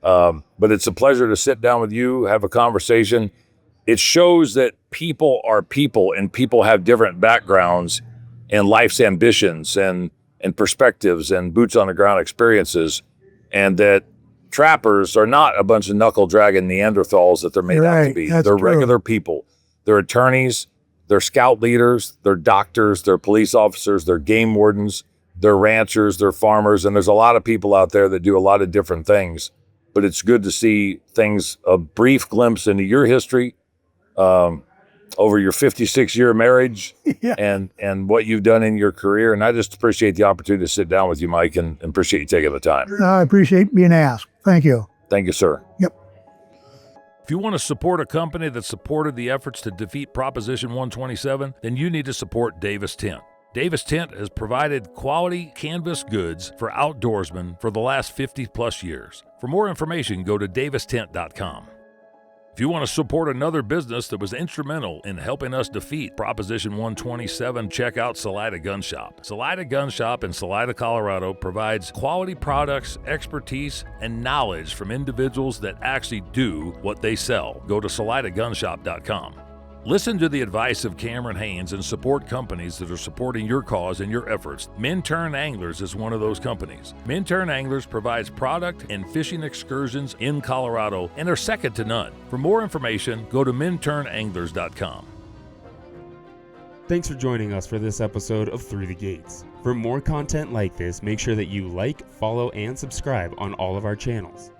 But it's a pleasure to sit down with you, have a conversation. It shows that people are people and people have different backgrounds and life's ambitions and perspectives and boots on the ground experiences, and that trappers are not a bunch of knuckle-dragging Neanderthals that they're made out to be. That's They're true. regular people. They're attorneys, they're scout leaders, they're doctors, they're police officers, they're game wardens, they're ranchers, they're farmers, and there's a lot of people out there that do a lot of different things. But it's good to see things, a brief glimpse into your history, over your 56-year marriage, Yeah. and what you've done in your career. And I just appreciate the opportunity to sit down with you, Mike, and appreciate you taking the time. I appreciate being asked. Thank you. Thank you, sir. Yep. If you want to support a company that supported the efforts to defeat Proposition 127, then you need to support Davis Tent. Davis Tent has provided quality canvas goods for outdoorsmen for the last 50-plus years. For more information, go to davistent.com. If you want to support another business that was instrumental in helping us defeat Proposition 127, check out Salida Gun Shop. Salida Gun Shop in Salida, Colorado provides quality products, expertise, and knowledge from individuals that actually do what they sell. Go to salidagunshop.com. Listen to the advice of Cameron Haynes and support companies that are supporting your cause and your efforts. Minturn Anglers is one of those companies. Minturn Anglers provides product and fishing excursions in Colorado and are second to none. For more information, go to minturnanglers.com. Thanks for joining us for this episode of Through the Gates. For more content like this, make sure that you like, follow, and subscribe on all of our channels.